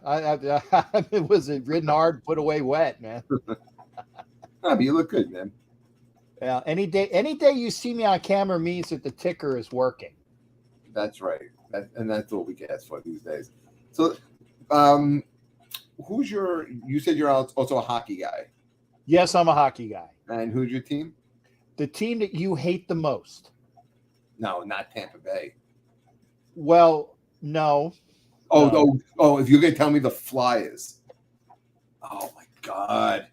It was ridden hard, put away wet, man. But you look good, man. Yeah. Any day you see me on camera means that the ticker is working. That's right. And that's what we can ask for these days. So, you said you're also a hockey guy. Yes, I'm a hockey guy. And who's your team? The team that you hate the most. No, not Tampa Bay. Well, no. Oh, if you're going to tell me the Flyers. Oh, my God.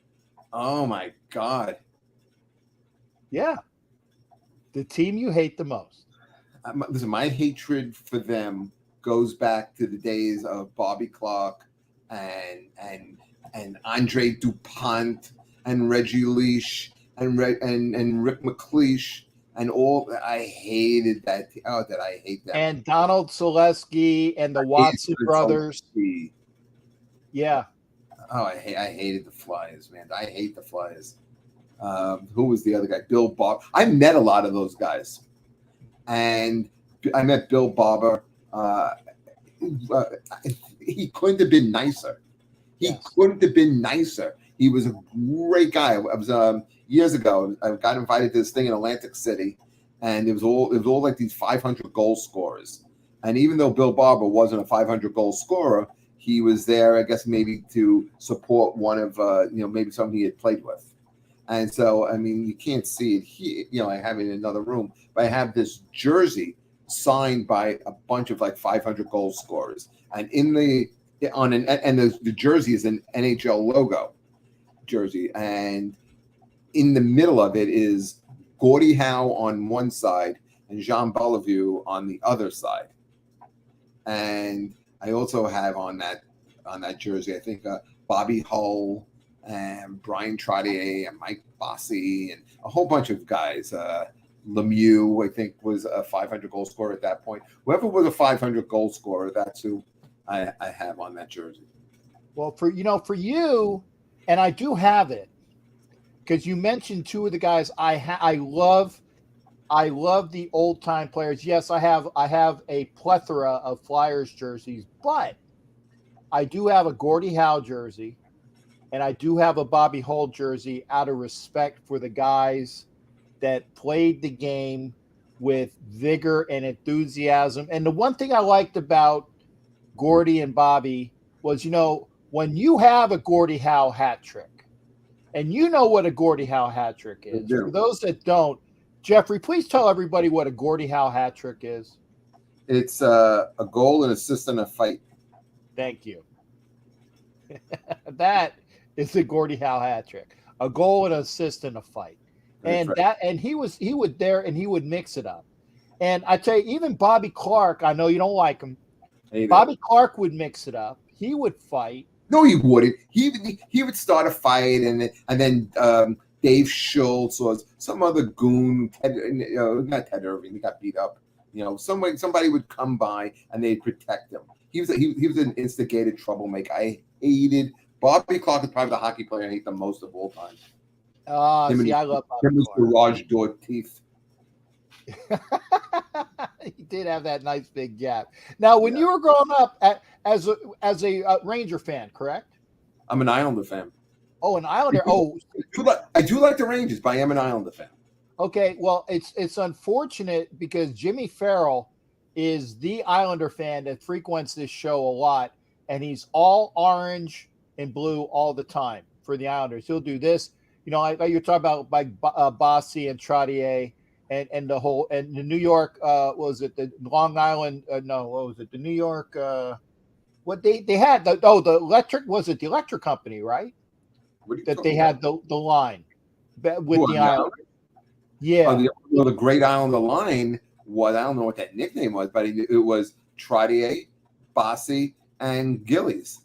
Yeah. The team you hate the most. Listen, my hatred for them goes back to the days of Bobby Clark and Andre DuPont and Reggie Leach and Rick McLeish and all. I hated that. Oh, that I hate that. And Donald Selesky and the Watson brothers. Yeah. Oh, I hated the Flyers, man. I hate the Flyers. Who was the other guy? Bill Bob. I met a lot of those guys. And I met Bill Barber. He couldn't have been nicer. Couldn't have been nicer. He was a great guy. I was years ago. I got invited to this thing in Atlantic City, and it was all like these 500 goal scorers. And even though Bill Barber wasn't a 500 goal scorer, he was there, I guess, maybe to support one of maybe something he had played with. And so, I mean, you can't see it here. I have it in another room, but I have this jersey signed by a bunch of like 500 goal scorers, and the jersey is an NHL logo jersey, and in the middle of it is Gordie Howe on one side and Jean Bellevue on the other side. And I also have on that jersey, I think Bobby Hull and Brian Trottier and Mike Bossy and a whole bunch of guys. Lemieux, I think, was a 500 goal scorer at that point. Whoever was a 500 goal scorer, that's who I have on that jersey. Well, for you, and I do have it because you mentioned two of the guys I love. I love the old time players. Yes, I have a plethora of Flyers jerseys, but I do have a Gordie Howe jersey, and I do have a Bobby Hull jersey out of respect for the guys that played the game with vigor and enthusiasm. And the one thing I liked about Gordie and Bobby was, when you have a Gordie Howe hat trick, and you know what a Gordie Howe hat trick is. For those that don't, Jeffrey, please tell everybody what a Gordie Howe hat trick is. It's a goal, an assist, and a fight. Thank you. That is the Gordie Howe hat trick. A goal, an assist, and a fight. And right. He would mix it up. And I tell you, even Bobby Clark, I know you don't like him. Bobby Clark would mix it up. He would fight. No, he wouldn't. He would start a fight, and then Dave Schultz or some other goon, not Ted Irving, he got beat up. Somebody would come by and they'd protect him. He was an instigated troublemaker. I hated Bobby Clark. Is probably the hockey player I hate the most of all time. I love Bobby Clark. Garage door teeth. He did have that nice big gap. Now, when you were growing up as a Ranger fan, correct? I'm an Islander fan. Oh, an Islander. I do like the Rangers, but I am an Islander fan. Okay, well, it's unfortunate because Jimmy Farrell is the Islander fan that frequents this show a lot, and he's all orange and blue all the time for the Islanders. He'll do this. Like you're talking about like Bossy and Trottier and the whole and the New York what was it, the Long Island what was it, the New York what they had the electric company, right? That they had the line with the Island. Yeah. The Great Islander line was, I don't know what that nickname was, but it was Trottier, Bossy, and Gillies.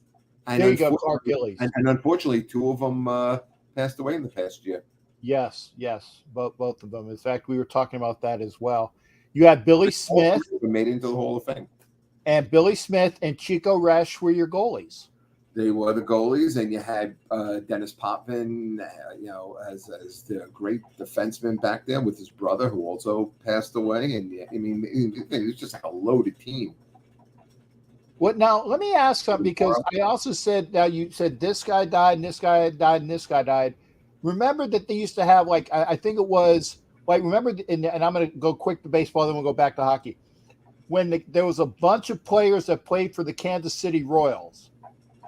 And there you go, Clark Gillies. And unfortunately, two of them passed away in the past year. Yes, both of them. In fact, we were talking about that as well. You had Billy Smith. Made into the Hall of Fame. And Billy Smith and Chico Resch were your goalies. They were the goalies, and you had Dennis Potvin, as the great defenseman back there with his brother, who also passed away. And I mean, it was just like a loaded team. What now? Let me ask something, because I also said, now you said this guy died and this guy died and this guy died. Remember that they used to have, like, I think it was like, remember, and I'm going to go quick to baseball, then we'll go back to hockey. When there was a bunch of players that played for the Kansas City Royals,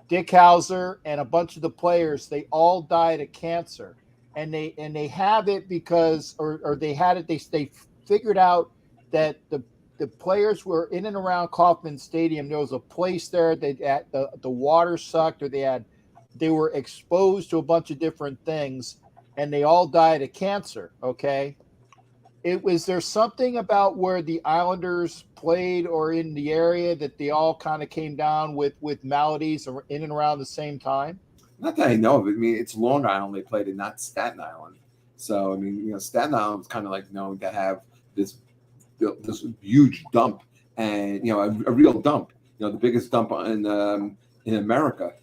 Dick Hauser and a bunch of the players, they all died of cancer, and they have it because, or they had it. They figured out that the players were in and around Kauffman Stadium. There was a place there that the water sucked, or they were exposed to a bunch of different things, and they all died of cancer. Okay. Was there something about where the Islanders played or in the area that they all kind of came down with maladies in and around the same time? Not that I know of. I mean, it's Long Island they played in, not Staten Island. So, I mean, Staten Island was kind of like known to have this huge dump, and, a real dump, the biggest dump in America.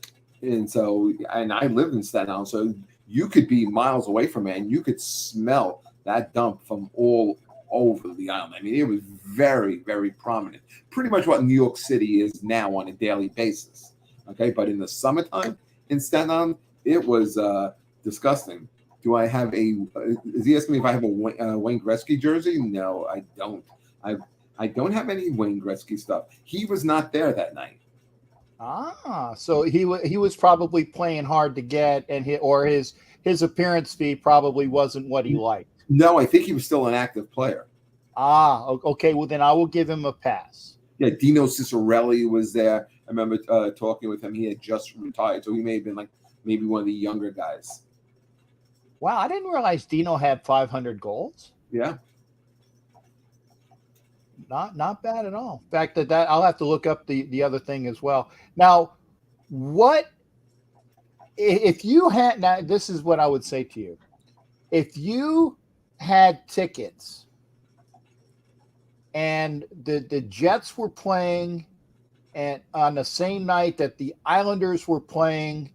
And so, and I lived in Staten Island, so you could be miles away from it, and you could smell that dump from all over the island. I mean, it was very, very prominent. Pretty much what New York City is now on a daily basis. Okay, but in the summertime in Staten Island, it was disgusting. Do I have is he asking me if I have a Wayne Gretzky jersey? No, I don't. I don't have any Wayne Gretzky stuff. He was not there that night. So he was probably playing hard to get, and his appearance fee probably wasn't what he liked. No, I think he was still an active player. Okay. Well, then I will give him a pass. Yeah, Dino Cicerelli was there. I remember talking with him. He had just retired, so he may have been like maybe one of the younger guys. Wow, I didn't realize Dino had 500 goals. Yeah. Not bad at all. In fact, that I'll have to look up the other thing as well. Now, what if you had? Now, this is what I would say to you. If you had tickets and the Jets were playing and on the same night that the Islanders were playing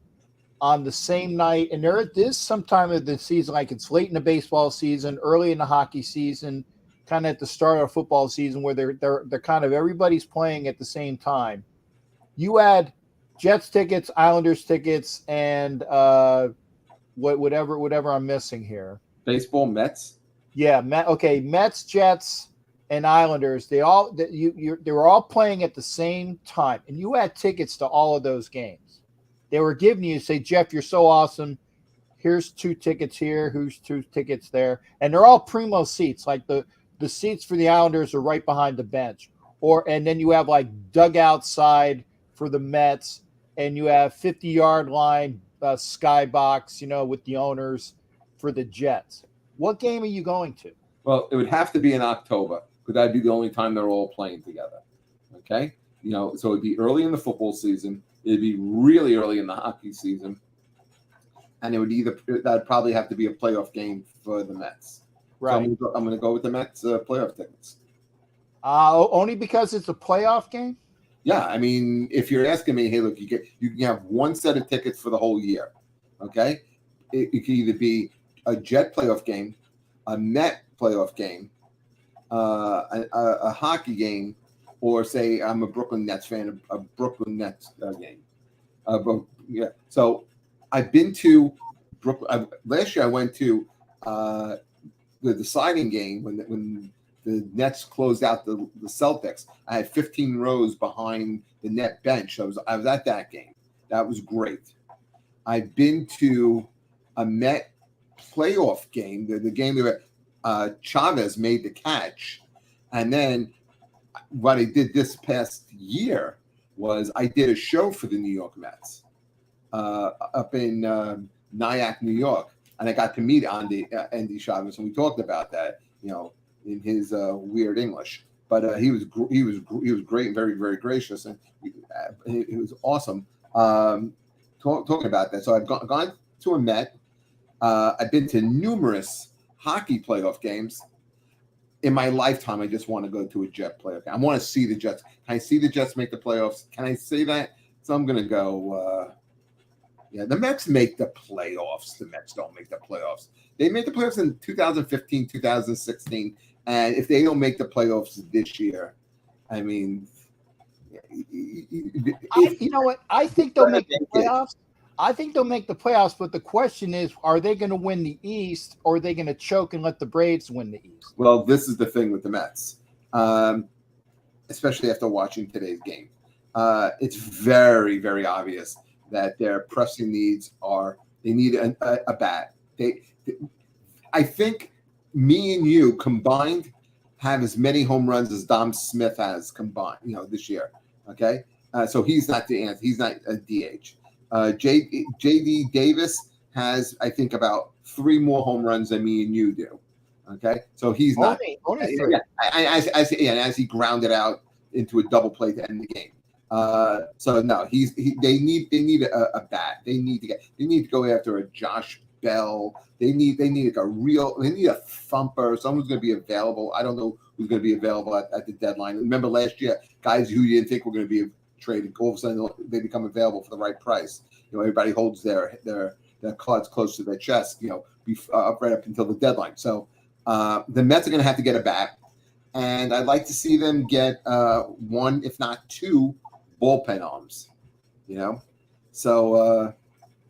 on the same night, and there is some time of the season, like it's late in the baseball season, early in the hockey season, kind of at the start of football season, where they're kind of everybody's playing at the same time. You had Jets tickets, Islanders tickets, and whatever I'm missing here. Baseball, Mets. Yeah, Mets, Jets, and Islanders. They were all playing at the same time, and you had tickets to all of those games. They were giving you, say, Jeff, you're so awesome. Here's 2 tickets here. Here's 2 tickets there, and they're all primo seats. Like the seats for the Islanders are right behind the bench, and then you have like dugout side for the Mets, and you have 50-yard line skybox, with the owners for the Jets. What game are you going to? Well, it would have to be in October because that'd be the only time they're all playing together. Okay, so it'd be early in the football season. It'd be really early in the hockey season, and that'd probably have to be a playoff game for the Mets. Right. So I'm going to go with the Mets playoff tickets. Only because it's a playoff game? Yeah, I mean, if you're asking me, hey, look, you can have one set of tickets for the whole year. Okay, it could either be a Jet playoff game, a Met playoff game, a hockey game, or say I'm a Brooklyn Nets fan, a Brooklyn Nets game. Yeah. So I've been to Brooklyn. Last year I went to the deciding game when the Nets closed out the Celtics. I had 15 rows behind the net bench. I was at that game. That was great. I've been to a Met playoff game, the game where Chavez made the catch, and then what I did this past year was I did a show for the New York Mets up in Nyack, New York, and I got to meet Andy Chavez, and we talked about that, in his weird English. But he was great and very, very gracious, and it was awesome talking about that. So I've gone to a Met. I've been to numerous hockey playoff games. In my lifetime, I just want to go to a Jet playoff game. I want to see the Jets. Can I see the Jets make the playoffs? Can I say that? So I'm going to go. The Mets make the playoffs. The Mets don't make the playoffs. They made the playoffs in 2015, 2016. And if they don't make the playoffs this year, I mean, you know what? I think they'll make the playoffs. I think they'll make the playoffs, but the question is, are they going to win the East, or are they going to choke and let the Braves win the East? Well, this is the thing with the Mets, especially after watching today's game. It's very, very obvious that their pressing needs are they need a bat. I think me and you combined have as many home runs as Dom Smith has combined, this year. Okay, so he's not the answer. He's not a DH. JD Davis has, I think, about 3 more home runs than me and you do. Okay, so he's not. Only 3. As he grounded out into a double play to end the game. So no, they need a bat. They need to go after a Josh Bell. They need a thumper. Someone's going to be available. I don't know who's going to be available at the deadline. Remember last year, guys who you didn't think were going to be traded, all of a sudden they become available for the right price. Everybody holds their cards close to their chest, right up until the deadline. So the Mets are going to have to get a bat, and I'd like to see them get 1, if not 2, bullpen arms. So.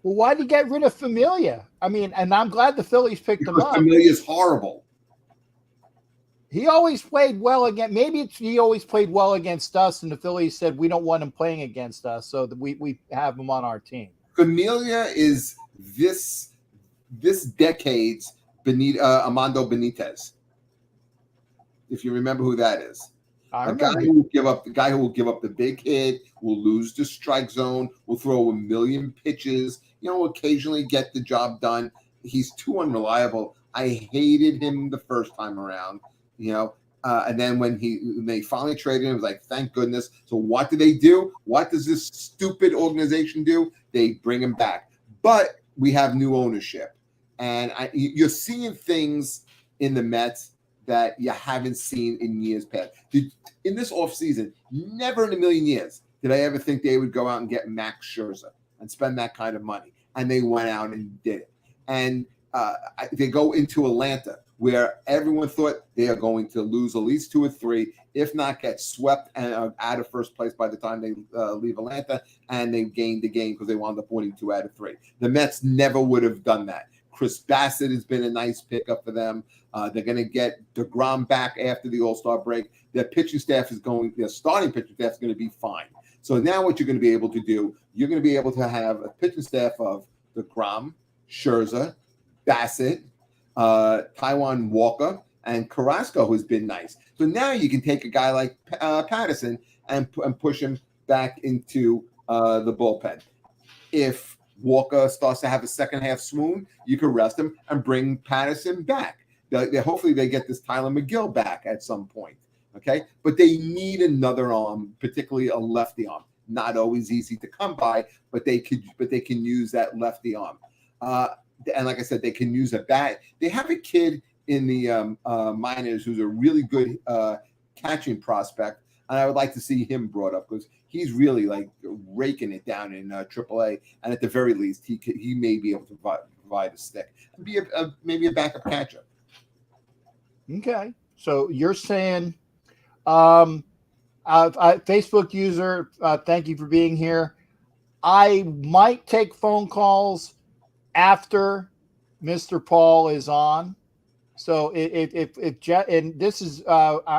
Well, why did you get rid of Familia? I mean, and I'm glad the Phillies picked him up. Familia's horrible. He always played well against. Maybe he always played well against us, and the Phillies said we don't want him playing against us, so that we have him on our team. Familia is this decade's Armando Benitez. If you remember who that is. I A remember. guy who will give up the big hit, will lose the strike zone, will throw a million pitches, occasionally get the job done. He's too unreliable. I hated him the first time around, and then when they finally traded him, it was like, thank goodness. So what do they do? What does this stupid organization do? They bring him back. But we have new ownership. And you're seeing things in the Mets that you haven't seen in years past. In this offseason, never in a million years did I ever think they would go out and get Max Scherzer and spend that kind of money. And they went out and did it. And they go into Atlanta, where everyone thought they are going to lose at least 2 or 3, if not get swept and out of first place by the time they leave Atlanta, and they gained the game because they wound up winning 2 out of 3. The Mets never would have done that. Chris Bassett has been a nice pickup for them. They're going to get DeGrom back after the All-Star break. Their pitching staff their starting pitching staff is going to be fine. So now what you're going to be able to do, you're going to be able to have a pitching staff of DeGrom, Scherzer, Bassett, Taijuan Walker, and Carrasco, who's been nice. So now you can take a guy like Patterson and push him back into the bullpen. If Walker starts to have a second half swoon, you can rest him and bring Patterson back. Hopefully they get this Tyler McGill back at some point. Okay, but they need another arm, particularly a lefty arm. Not always easy to come by, but they can use that lefty arm. And like I said, they can use a bat. They have a kid in the minors who's a really good catching prospect, and I would like to see him brought up because he's really like raking it down in AAA. And at the very least, he may be able to provide a stick and be maybe a backup catcher. Okay, so you're saying, Facebook user, thank you for being here. I might take phone calls after Mr. Paul is on. So if Jeff, and this is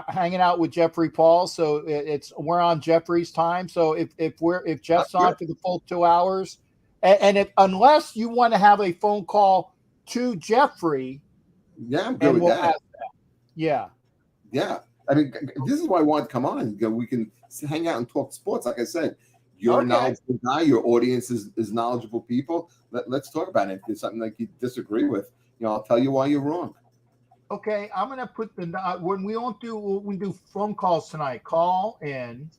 hanging out with Jeffrey Paul, so we're on Jeffrey's time. So if Jeff's on for the full 2 hours, and unless you want to have a phone call to Jeffrey, yeah, I'm good with that. Yeah. I mean, this is why I wanted to come on. We can hang out and talk sports. Like I said, you're a knowledgeable guy. Your audience is knowledgeable people. Let's talk about it. If there's something like you disagree with, I'll tell you why you're wrong. Okay, I'm gonna put when we do phone calls tonight. Call in.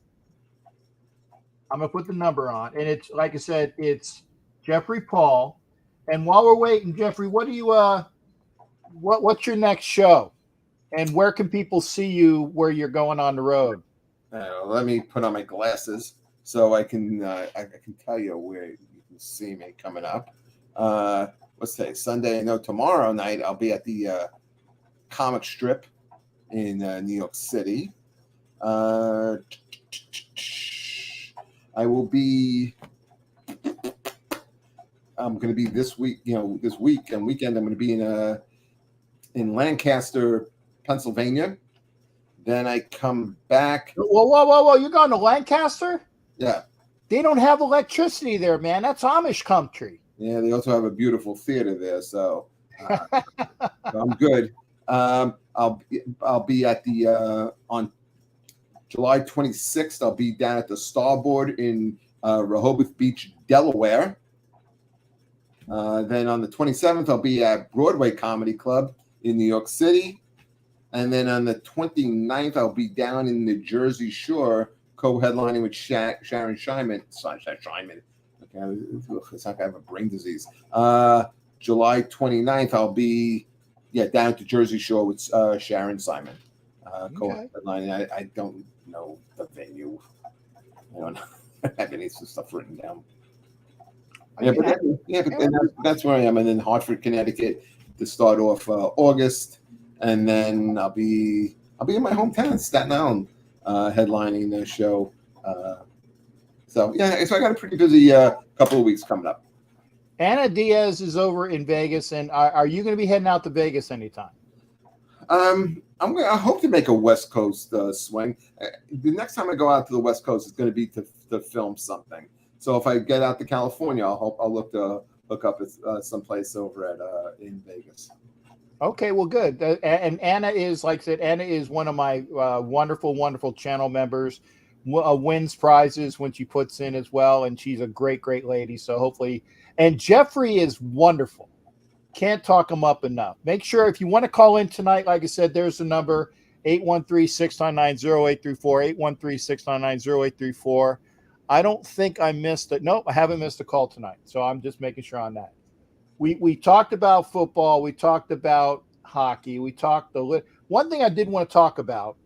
I'm gonna put the number on, and it's like I said, it's Jeffrey Paul. And while we're waiting, Jeffrey, what do you what's your next show, and where can people see you where you're going on the road? Let me put on my glasses so I can tell you where you can see me coming up. Let's say Sunday. No, tomorrow night I'll be at the comic strip in New York City. I will be. I'm going to be this week. This week and weekend. I'm going to be in Lancaster, Pennsylvania. Then I come back. Whoa! You're going to Lancaster? Yeah. They don't have electricity there, man. That's Amish country. Yeah, they also have a beautiful theater there, so I'm good. I'll be at the on July 26th. I'll be down at the Starboard in Rehoboth Beach, Delaware. Then on the 27th, I'll be at Broadway Comedy Club in New York City. And then on the 29th, I'll be down in the Jersey Shore, co-headlining with Sharon Scheinman. Okay, it's like I have a brain disease. July 29th, I'll be down at the Jersey Shore with Sharon Simon. Co-headlining. I don't know the venue. I don't have any stuff written down. That's where I am. And then Hartford, Connecticut to start off August. And then I'll be in my hometown, Staten Island, headlining the show. So I got a pretty busy couple of weeks coming up. Anna Diaz is over in Vegas, and are you going to be heading out to Vegas anytime? I hope to make a West Coast swing. The next time I go out to the West Coast, it's going to be to film something. So if I get out to California, I'll look up at someplace over at in Vegas. Okay, well, good. And Anna is, like I said, Anna is one of my wonderful, wonderful channel members. Wins prizes when she puts in as well, and she's a great, great lady. So hopefully, and Jeffrey is wonderful. Can't talk him up enough. Make sure if you want to call in tonight, like I said, there's the number 813-699-0834, 813-699-0834. I don't think I missed it. Nope, I haven't missed a call tonight. So I'm just making sure on that. We talked about football. We talked about hockey. We talked one thing I did want to talk about,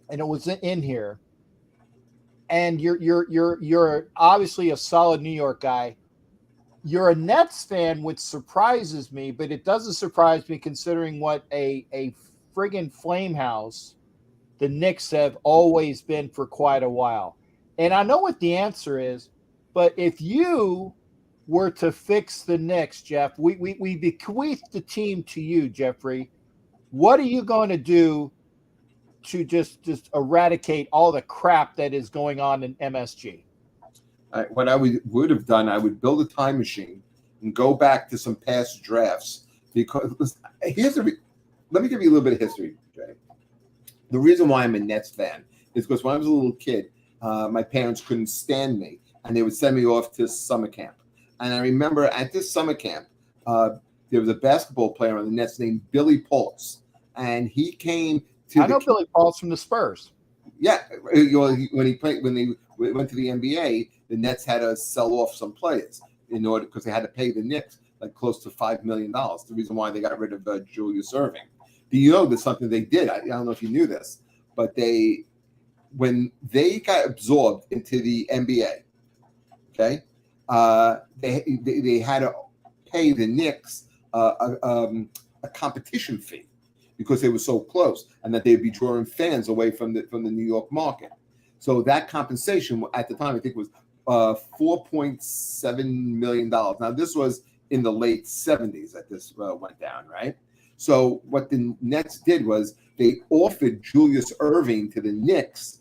and it was in here. And you're obviously a solid New York guy. You're a Nets fan, which surprises me, but it doesn't surprise me considering what a friggin' flame house the Knicks have always been for quite a while. And I know what the answer is, but if you were to fix the Knicks, Jeff, we bequeath the team to you, Jeffrey. What are you going to do to just eradicate all the crap that is going on in MSG? What I would have done, I would build a time machine and go back to some past drafts. Because let me give you a little bit of history, Jay. The reason why I'm a Nets fan is because when I was a little kid, my parents couldn't stand me, and they would send me off to summer camp. And I remember at this summer camp, there was a basketball player on the Nets named Billy Paultz, and he came to. I know Billy Paultz from the Spurs. Yeah, when they went to the NBA, the Nets had to sell off some players because they had to pay the Knicks like close to $5 million. The reason why they got rid of Julius Erving. Do you know there's something they did? I don't know if you knew this, but when they got absorbed into the NBA, okay, they had to pay the Knicks a competition fee because they were so close, and that they'd be drawing fans away from the New York market. So that compensation at the time, I think, was $4.7 million. Now, this was in the late 70s that this went down, right? So what the Nets did was they offered Julius Erving to the Knicks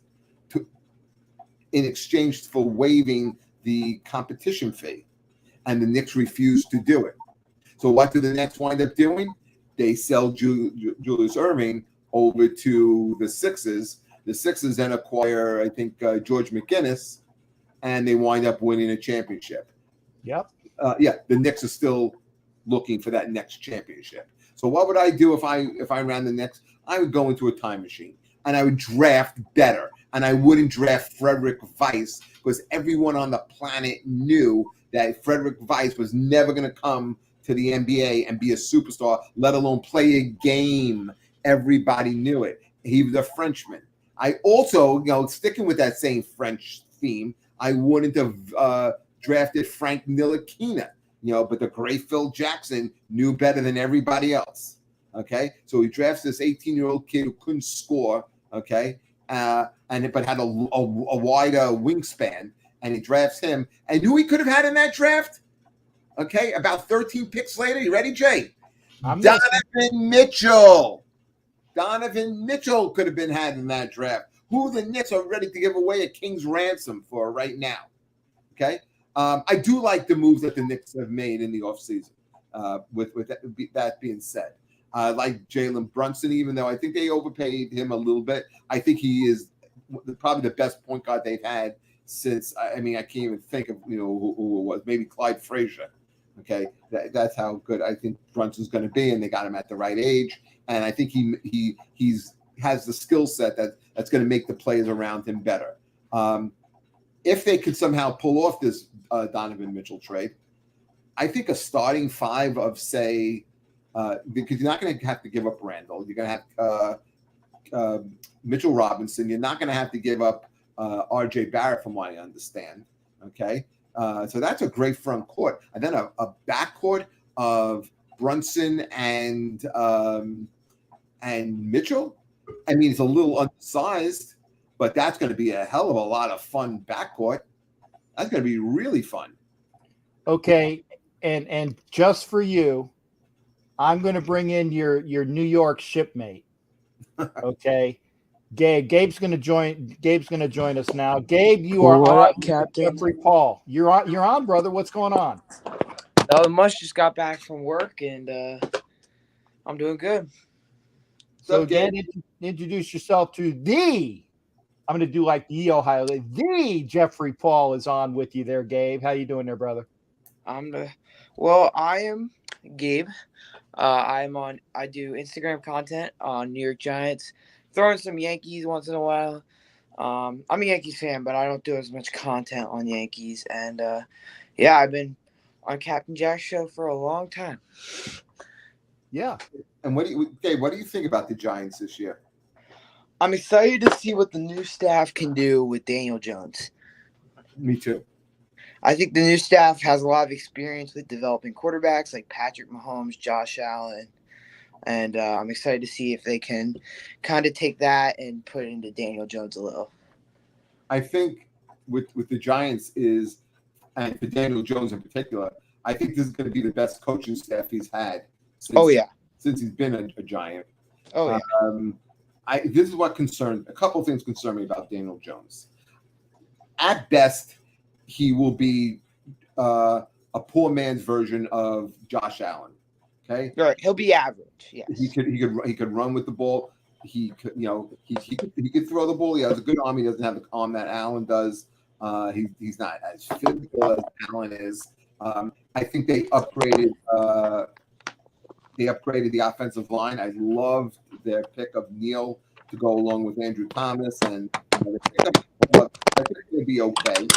in exchange for waiving the competition fee, and the Knicks refused to do it. So what did the Nets wind up doing? They sell Julius Erving over to the Sixers. The Sixers then acquire, I think, George McGinnis, and they wind up winning a championship. Yep. The Knicks are still looking for that next championship. So what would I do if I ran the Knicks? I would go into a time machine, and I would draft better. And I wouldn't draft Frederick Weiss because everyone on the planet knew that Frederick Weiss was never going to come to the NBA and be a superstar, let alone play a game. Everybody knew it. He was a Frenchman. I also, sticking with that same French theme, I wouldn't have drafted Frank Ntilikina, but the great Phil Jackson knew better than everybody else. Okay, so he drafts this 18-year-old kid who couldn't score. Okay, but had a wider wingspan, and he drafts him. And who he could have had in that draft? Okay, about 13 picks later. You ready, Jay? Donovan Mitchell. Donovan Mitchell could have been had in that draft. Who the Knicks are ready to give away a king's ransom for right now. Okay, I do like the moves that the Knicks have made in the offseason. With that being said, I like Jalen Brunson, even though I think they overpaid him a little bit. I think he is probably the best point guard they've had since. I can't even think of who it was. Maybe Clyde Frazier. Okay, that's how good I think Brunson's going to be, and they got him at the right age. And I think he has the skill set that's going to make the players around him better. If they could somehow pull off this Donovan Mitchell trade, I think a starting five of, say, because you're not going to have to give up Randall. You're going to have Mitchell Robinson. You're not going to have to give up R.J. Barrett, from what I understand. Okay, so that's a great front court. And then a backcourt of Brunson and Mitchell. I mean, it's a little undersized, but that's going to be a hell of a lot of fun backcourt. That's going to be really fun. Okay, and just for you, I'm going to bring in your New York shipmate, Okay. Gabe's gonna join us now. Gabe, you are What on up, Captain? Jeffrey Paul. You're on, brother. What's going on? The Mush just got back from work, and I'm doing good. So up, Gabe? again, introduce yourself to the. I'm going to do like the Ohio. The Jeffrey Paul is on with you there, Gabe. How you doing there, brother? I am Gabe. I do Instagram content on New York Giants, throwing some Yankees once in a while. I'm a Yankees fan, but I don't do as much content on Yankees. And I've been on Captain Jack's show for a long time. Yeah. And Gabe, what do you think about the Giants this year? I'm excited to see what the new staff can do with Daniel Jones. Me too. I think the new staff has a lot of experience with developing quarterbacks like Patrick Mahomes, Josh Allen, and I'm excited to see if they can kind of take that and put it into Daniel Jones a little. I think with the Giants and for Daniel Jones in particular, I think this is going to be the best coaching staff he's had since he's been a Giant. Oh, yeah. This is what a couple of things concern me about Daniel Jones. At best, he will be a poor man's version of Josh Allen. Okay, Right. He'll be average. Yes. he could run with the ball. He could he could throw the ball. He has a good arm. He doesn't have the arm that Allen does. He's not as physical as Allen is. I think they upgraded the offensive line. I loved their pick of Neal to go along with Andrew Thomas, and I think they'll be okay.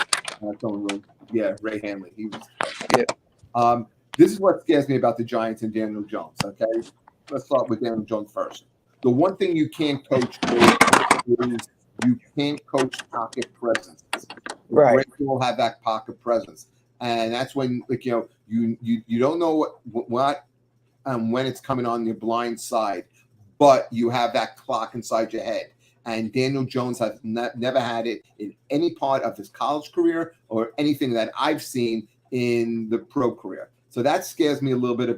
Yeah, Ray Hanley. He was. Yeah. This is what scares me about the Giants and Daniel Jones. Okay, let's start with Daniel Jones first. The one thing you can't coach is you can't coach pocket presence. Right. Great people have that pocket presence, and that's when you don't know what when it's coming on your blind side, but you have that clock inside your head. And Daniel Jones has never had it in any part of his college career or anything that I've seen in the pro career. So that scares me a little bit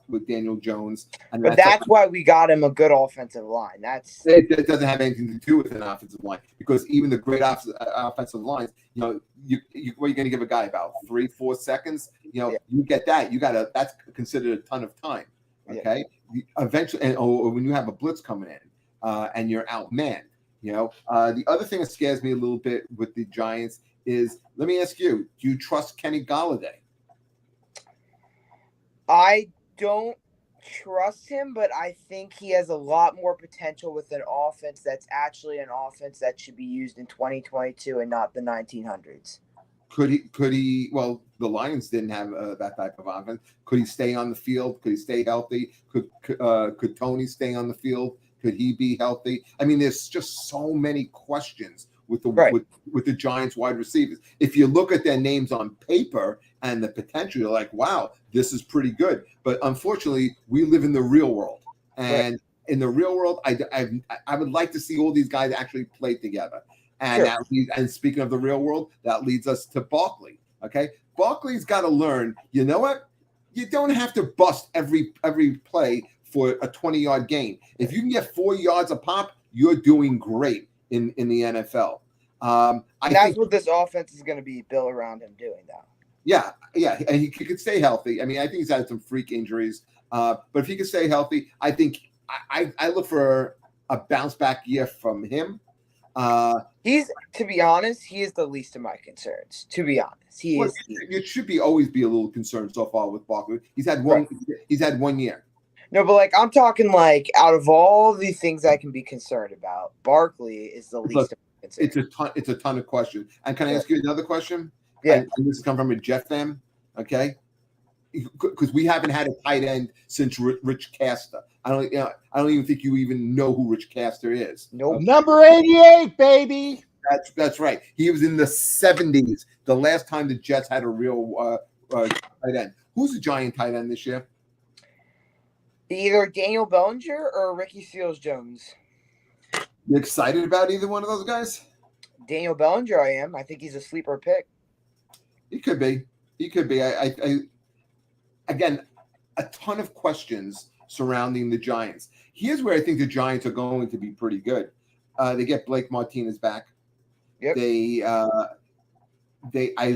with Daniel Jones. And But that's why we got him a good offensive line. It doesn't have anything to do with an offensive line, because even the great offensive lines, what are you going to give a guy about 3-4 seconds? You get that. That's considered a ton of time. Okay. Yeah. Eventually, or when you have a blitz coming in and you're outmanned. The other thing that scares me a little bit with the Giants is, let me ask you, do you trust Kenny Golladay? I don't trust him, but I think he has a lot more potential with an offense that's actually an offense that should be used in 2022 and not the 1900s. Could he? Well, the Lions didn't have that type of offense. Could he stay on the field? Could he stay healthy? Could Tony stay on the field? Could he be healthy? I mean, there's just so many questions with the Giants wide receivers. If you look at their names on paper and the potential, you're like, wow, this is pretty good. But unfortunately, we live in the real world. And in the real world, I would like to see all these guys actually play together. And and speaking of the real world, that leads us to Barkley. Okay, Barkley's got to learn. You know what? You don't have to bust every play for a 20-yard gain. If you can get 4 yards a pop, you're doing great in the NFL. And that's what this offense is going to be built around him doing, though. Yeah, and he could stay healthy. I mean, I think he's had some freak injuries, but if he could stay healthy, I think I look for a bounce back year from him. To be honest, he is the least of my concerns. To be honest, You should always be a little concerned so far with Barkley. He's had one. Right. He's had 1 year. No, but I'm talking out of all the things I can be concerned about, Barkley is the least of my concerns. It's a ton of questions. And can I ask you another question? Yeah. And this has come from a Jet fan. Okay. Because we haven't had a tight end since Rich Castor. I don't even think you even know who Rich Castor is. Nope. Okay? Number 88, baby. That's right. He was in the 70s. The last time the Jets had a real tight end. Who's the Giant tight end this year? Either Daniel Bellinger or Ricky Seals-Jones. You excited about either one of those guys? Daniel Bellinger, I am. I think he's a sleeper pick. He could be. I again, a ton of questions surrounding the Giants. Here's where I think the Giants are going to be pretty good. They get Blake Martinez back. Yep. I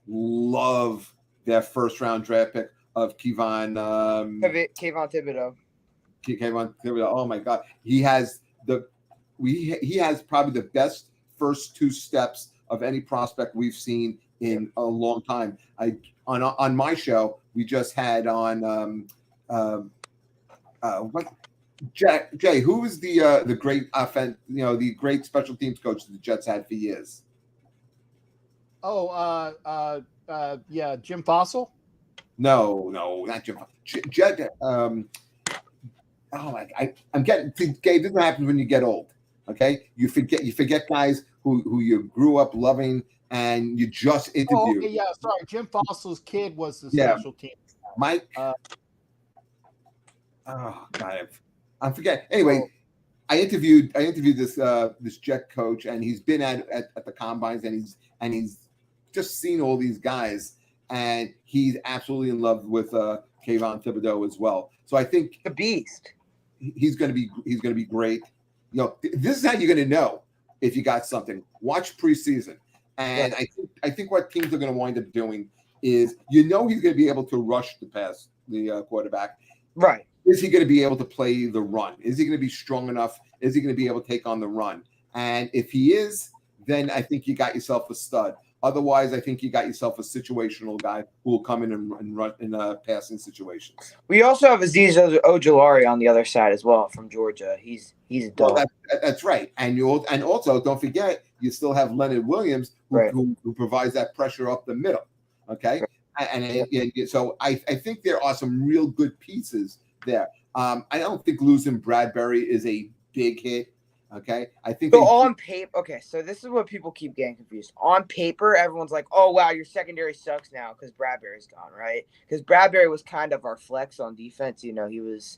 love their first round draft pick of Kayvon Thibodeau. Kayvon Thibodeau. Oh my God, he has probably the best first two steps of any prospect we've seen in a long time. On my show, we just had on Jay, who was the great offense, the great special teams coach that the Jets had for years? Yeah, Jim Fossil. No, not Jim. Jet. I'm getting, Gabe. This is what happens when you get old. Okay, you forget guys who you grew up loving and you just interviewed. Oh, okay, yeah, sorry. Jim Fossil's kid was the special team. Mike. Oh God, I'm forgetting. Anyway, I interviewed this Jet coach, and he's been at the combines, and he's just seen all these guys, and he's absolutely in love with Kayvon Thibodeau as well. So I think the beast. He's going to be great. This is how you're going to know if you got something. Watch preseason, and I think what teams are going to wind up doing is he's going to be able to rush the pass, the quarterback. Right. Is he going to be able to play the run? Is he going to be strong enough? Is he going to be able to take on the run? And if he is, then I think you got yourself a stud. Otherwise, I think you got yourself a situational guy who will come in and run in passing situations. We also have Azeez Ojulari on the other side as well from Georgia. He's a dog. Well, that's right. And also don't forget you still have Leonard Williams who provides that pressure up the middle. Okay, and so I think there are some real good pieces there. I don't think losing Bradbury is a big hit. Okay, I think so on paper. Okay, so this is what people keep getting confused. On paper, everyone's like, "Oh wow, your secondary sucks now because Bradbury's gone, right?" Because Bradbury was kind of our flex on defense. He was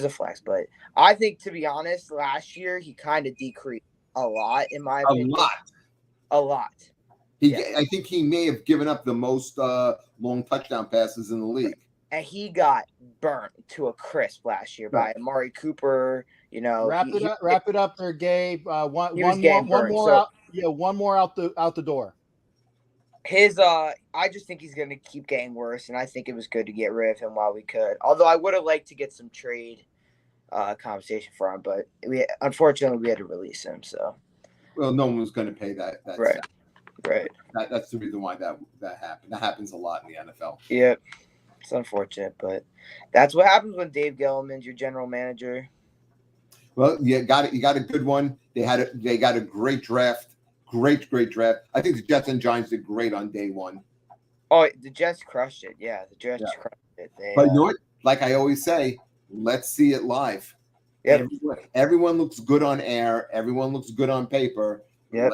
a flex, but I think, to be honest, last year he kind of decreased a lot in my opinion. A lot. I think he may have given up the most long touchdown passes in the league. And he got burnt to a crisp last year by Amari Cooper. Wrap it up there, Gabe. One more out the door. I just think he's going to keep getting worse, and I think it was good to get rid of him while we could. Although I would have liked to get some trade compensation for him, but unfortunately we had to release him. So, well, no one was going to pay that. Right. That's the reason why that happened. That happens a lot in the NFL. Yep. It's unfortunate, but that's what happens when Dave Gettleman's your general manager. Well, you got a good one. They got a great draft. Great draft. I think the Jets and Giants did great on day one. Oh, the Jets crushed it. Yeah, the Jets crushed it. But you know what? Like I always say, let's see it live. Yep. Everyone looks good on air. Everyone looks good on paper. Yep.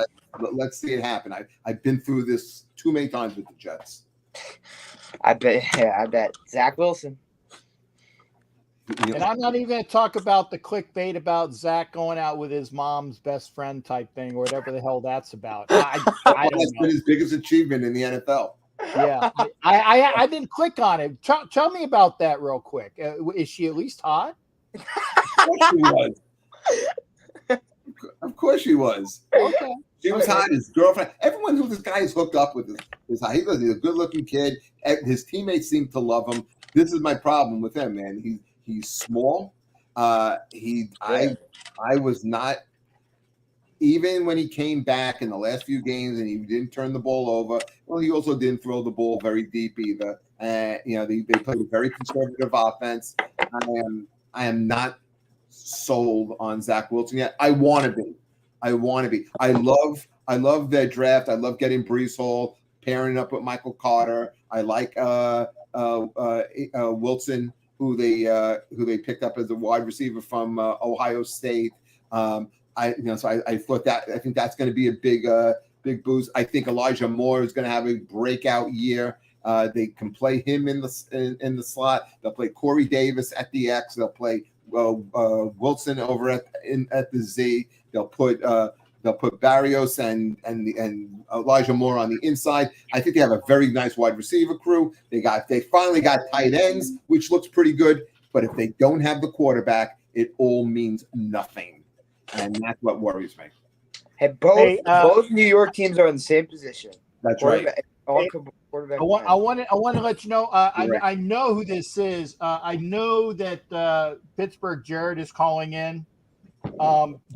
Let's see it happen. I've been through this too many times with the Jets. I bet. Zach Wilson. And I'm not even going to talk about the clickbait about Zach going out with his mom's best friend type thing or whatever the hell that's about. I don't know. That's been his biggest achievement in the NFL. Yeah. I didn't click on it. Tell me about that real quick. Is she at least hot? Of course she was. Of course she was. Okay. She was hot. His girlfriend. Everyone who this guy is hooked up with is hot. He's a good-looking kid. His teammates seem to love him. This is my problem with him, man. He's small. I was not, even when he came back in the last few games and he didn't turn the ball over. Well, he also didn't throw the ball very deep either. They played a very conservative offense. I am not sold on Zach Wilson yet. I want to be. I love their draft. I love getting Breece Hall, pairing up with Michael Carter. I like Wilson, who they picked up as a wide receiver from Ohio State. So I thought that I think that's going to be a big boost. I think Elijah Moore is going to have a breakout year. They can play him in the slot. They'll play Corey Davis at the X. They'll play Wilson over at the Z. They'll put They'll put Barrios and Elijah Moore on the inside. I think they have a very nice wide receiver crew. They finally got tight ends, which looks pretty good. But if they don't have the quarterback, it all means nothing, and that's what worries me. Hey, both New York teams are in the same position. That's right. Quarterback. I want to let you know. I know who this is. I know that Pittsburgh Jared is calling in.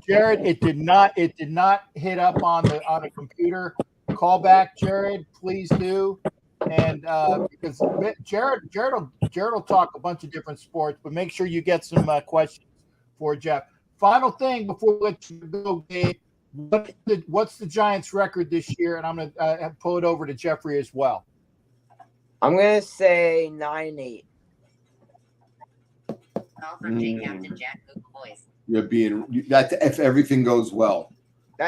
Jared, it did not hit up on the computer. Call back, Jared, please do. And because Jared will talk a bunch of different sports, but make sure you get some questions for Jeff. Final thing before we let you go, Gabe. What's the Giants' record this year? And I'm going to pull it over to Jeffrey as well. I'm going to say 9-8. Call from J Captain Jack Google Voice. That's if everything goes well.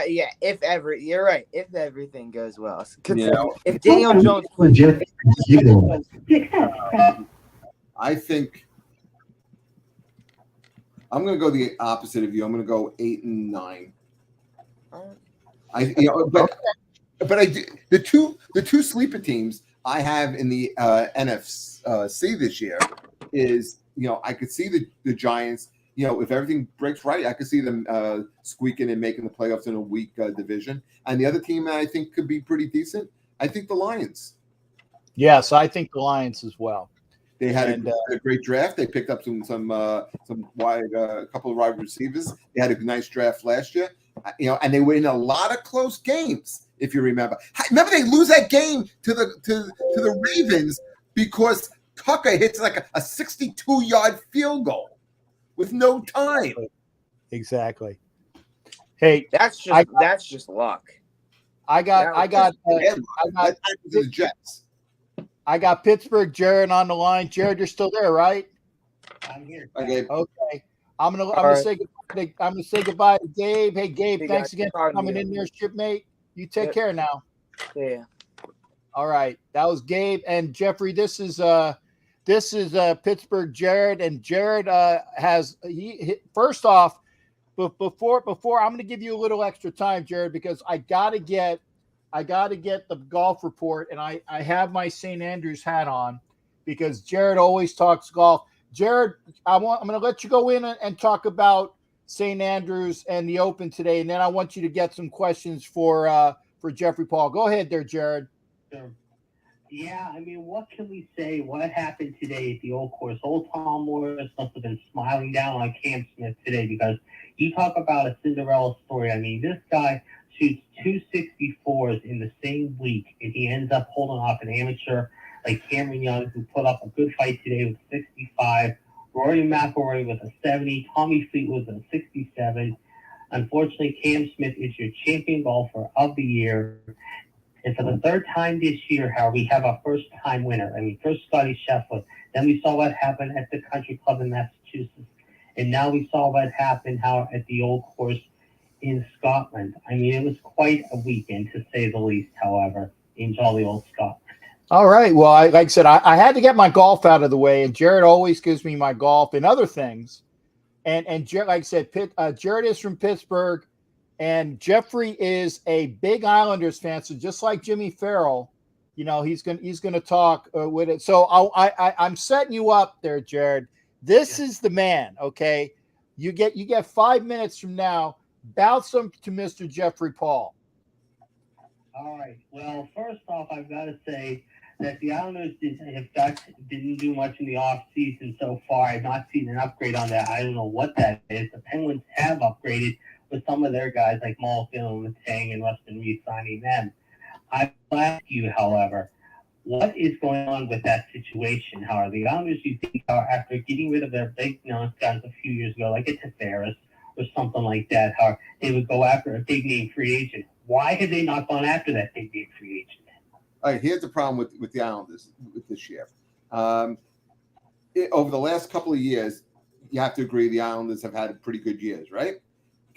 You're right. If everything goes well. If Daniel Jones plays. I think I'm going to go the opposite of you. I'm going to go 8-9. But I do, the two sleeper teams I have in the NFC this year is, I could see the Giants. If everything breaks right, I could see them squeaking and making the playoffs in a weak division. And the other team that I think could be pretty decent, I think the Lions. Yes, I think the Lions as well. They had a great draft. They picked up some wide, couple of wide receivers. They had a nice draft last year, and they were in a lot of close games. If you remember, they lose that game to the Ravens because Tucker hits like a 62-yard field goal with no time. Exactly. Hey, that's just luck. I got the Jets. I got Pittsburgh Jared on the line. Jared, you're still there, right? I'm here. Okay. I'm gonna say goodbye to Gabe. Hey Gabe, thanks again for coming in there, shipmate. You take care now. Yeah. All right. That was Gabe and Jeffrey. This is Pittsburgh Jared, and Jared has first off, before I'm going to give you a little extra time, Jared, because I got to get the golf report, and I have my St. Andrews hat on because Jared always talks golf. Jared, I'm going to let you go in and talk about St. Andrews and the Open today, and then I want you to get some questions for Jeffrey Paul. Go ahead there, Jared. Sure. Yeah, what can we say? What happened today at the Old Course? Old Tom Morris must have been smiling down on Cam Smith today because you talk about a Cinderella story. This guy shoots 264s in the same week, and he ends up holding off an amateur like Cameron Young, who put up a good fight today with 65. Rory McIlroy with a 70. Tommy Fleetwood with a 67. Unfortunately, Cam Smith is your champion golfer of the year. And for the third time this year, Howard, we have our first-time winner. First Scotty Scheffler. Then we saw what happened at the Country Club in Massachusetts. And now we saw what happened, Howard, at the Old Course in Scotland. It was quite a weekend, to say the least, however, in jolly old Scotland. All right. Well, like I said, I had to get my golf out of the way, and Jared always gives me my golf and other things. And Jared, like I said, Jared is from Pittsburgh. And Jeffrey is a big Islanders fan, so just like Jimmy Farrell, he's gonna talk with it. So I'm setting you up there, Jared. This is the man. Okay, you get 5 minutes from now. Bounce them to Mr. Jeffrey Paul. All right. Well, first off, I've got to say that the Islanders didn't do much in the off season so far. I've not seen an upgrade on that. I don't know what that is. The Penguins have upgraded with some of their guys like Malkin and Tang and Rustin Reed signing them. I will ask you, however, what is going on with that situation? How are the Islanders, you think, after getting rid of their big guys a few years ago, like a Tavares or something like that, how they would go after a big name free agent? Why have they not gone after that big name free agent? All right, here's the problem with the Islanders with this year. Over the last couple of years, you have to agree the Islanders have had pretty good years, right?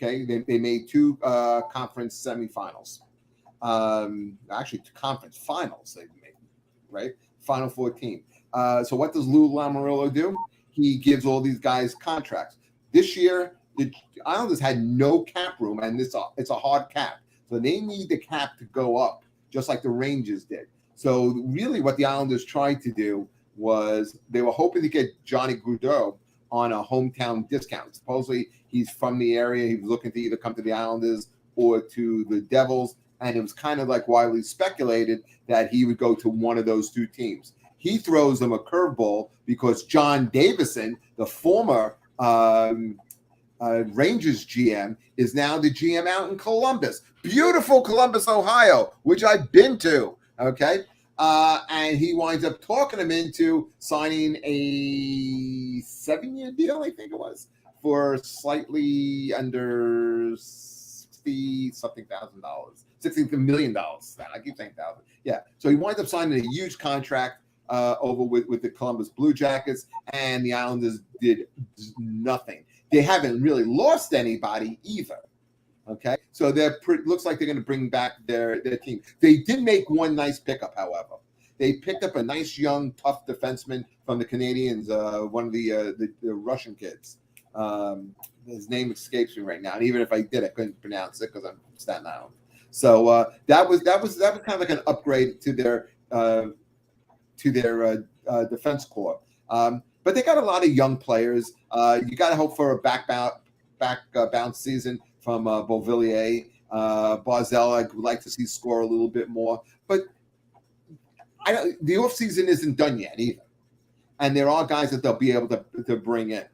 Okay, they made two conference semifinals. Actually, two conference finals they've made, right? Final Four team. So what does Lou Lamoriello do? He gives all these guys contracts. This year, the Islanders had no cap room, and it's a hard cap. So they need the cap to go up, just like the Rangers did. So really what the Islanders tried to do was they were hoping to get Johnny Gaudreau on a hometown discount. Supposedly he's from the area. He was looking to either come to the Islanders or to the Devils. And it was kind of like widely speculated that he would go to one of those two teams. He throws them a curveball because John Davison, the former Rangers GM, is now the GM out in Columbus. Beautiful Columbus, Ohio, which I've been to. Okay. And he winds up talking him into signing a 7-year deal, I think it was, for slightly under $60-something thousand, $60 million. I keep saying thousand. Yeah. So he winds up signing a huge contract over with the Columbus Blue Jackets, and the Islanders did nothing. They haven't really lost anybody either. Okay, so looks like they're going to bring back their team. They did make one nice pickup, however. They picked up a nice young, tough defenseman from the Canadians, one of the Russian kids. His name escapes me right now, and even if I did, I couldn't pronounce it because I'm from Staten Island. So that was kind of like an upgrade to their defense corps. But they got a lot of young players. You got to hope for a back bounce season from Beauvillier. Barzell, I would like to see score a little bit more. But the offseason isn't done yet either. And there are guys that they'll be able to bring in.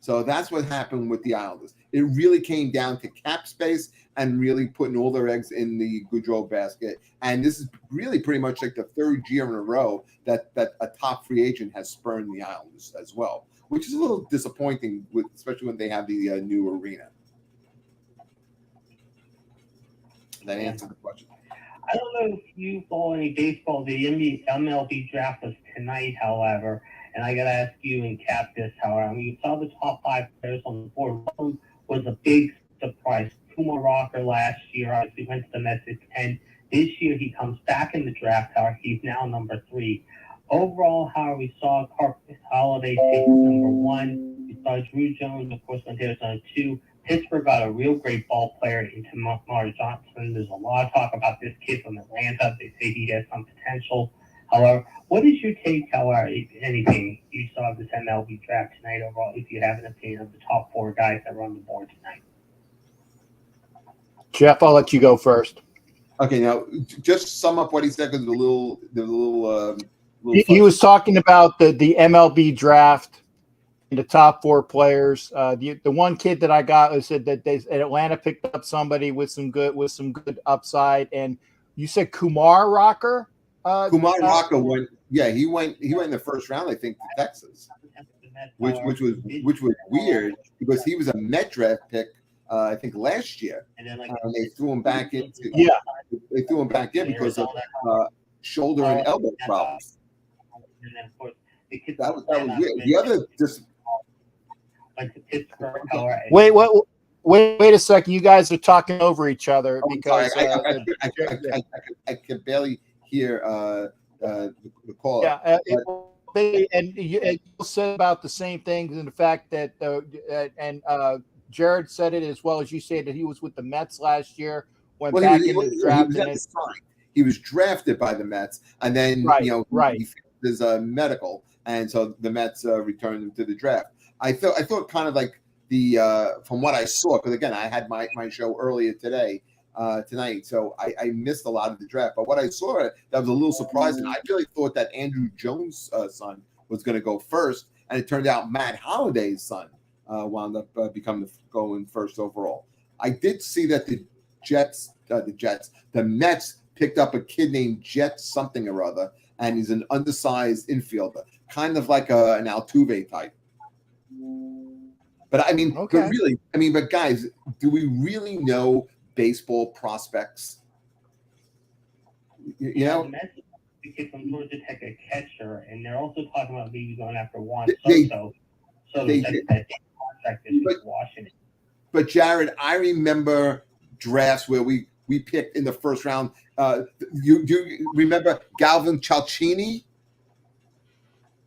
So that's what happened with the Islanders. It really came down to cap space and really putting all their eggs in the Gaudreau basket. And this is really pretty much like the third year in a row that a top free agent has spurned the Islanders as well, which is a little disappointing, especially when they have the new arena. That answered the question. I don't know if you follow any baseball. The MLB draft was tonight, however, and I got to ask you and Cap this, however. I mean, you saw the top 5 players on the board. One was a big surprise. Kumar Rocker last year obviously went to the Mets at 10. This year he comes back in the draft, however. He's now number 3. Overall, however, we saw Carpus Holiday take number 1. We saw Drew Jones, of course, went there as number 2. Pittsburgh got a real great ball player into Mark Johnson. There's a lot of talk about this kid from Atlanta. They say he has some potential. However, what is your take, however, if anything, you saw this MLB draft tonight overall, if you have an opinion of the top 4 guys that were on the board tonight? Jeff, I'll let you go first. Okay, now just sum up what he said because he was talking about the MLB draft. The top 4 players. The one kid that I got said that Atlanta picked up somebody with some good upside. And you said Kumar Rocker. Kumar Rocker went. Yeah, he went in the first round, I think, to Texas, which was weird because he was a Met draft pick, I think last year, and they threw him back into. Yeah, they threw him back in because of shoulder and elbow problems. That was weird. The other Wait a second. You guys are talking over each other because I can barely hear the call. Yeah, you said about the same things, and the fact that Jared said it as well as you said that he was with the Mets last year. Went back in the draft. He was drafted by the Mets, and then he failed his medical, and so the Mets returned him to the draft. I thought kind of like from what I saw, because again, I had my show earlier tonight, so I missed a lot of the draft. But what I saw, that was a little surprising. I really thought that Andrew Jones' son was going to go first, and it turned out Matt Holliday's son wound up going first overall. I did see that the Mets picked up a kid named Jet something or other, and he's an undersized infielder, kind of like an Altuve type. But I mean, but guys, do we really know baseball prospects? You know, the Mets, the kid from Georgia Tech, a catcher, and they're also talking about maybe going after Juan Soto. So that contract is with Washington. But Jared, I remember drafts where we picked in the first round. You remember Galvin Cialchini?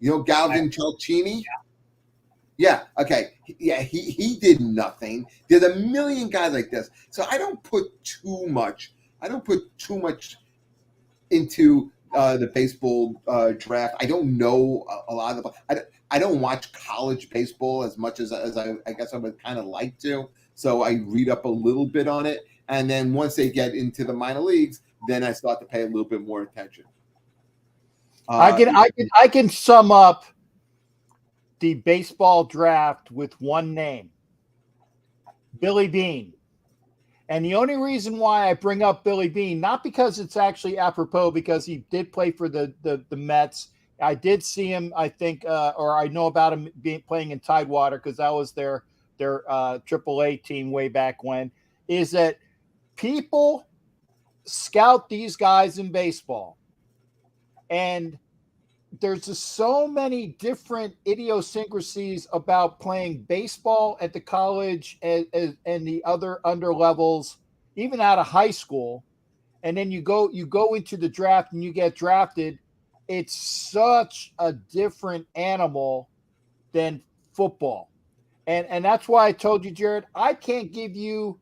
You know Galvin Cialchini? Yeah. Okay. Yeah. He did nothing. There's a million guys like this. So I don't put too much. I don't put too much into the baseball draft. I don't know a lot of. I don't watch college baseball as much as I guess I would kind of like to. So I read up a little bit on it, and then once they get into the minor leagues, then I start to pay a little bit more attention. I can sum up the baseball draft with one name, Billy Beane. And the only reason why I bring up Billy Beane, not because it's actually apropos, because he did play for the Mets. I did see him, I think, or I know about him playing in Tidewater because that was their AAA team way back when, is that people scout these guys in baseball. And there's just so many different idiosyncrasies about playing baseball at the college and the other under levels, even out of high school. And then you go into the draft and you get drafted. It's such a different animal than football. And that's why I told you, Jared, I can't give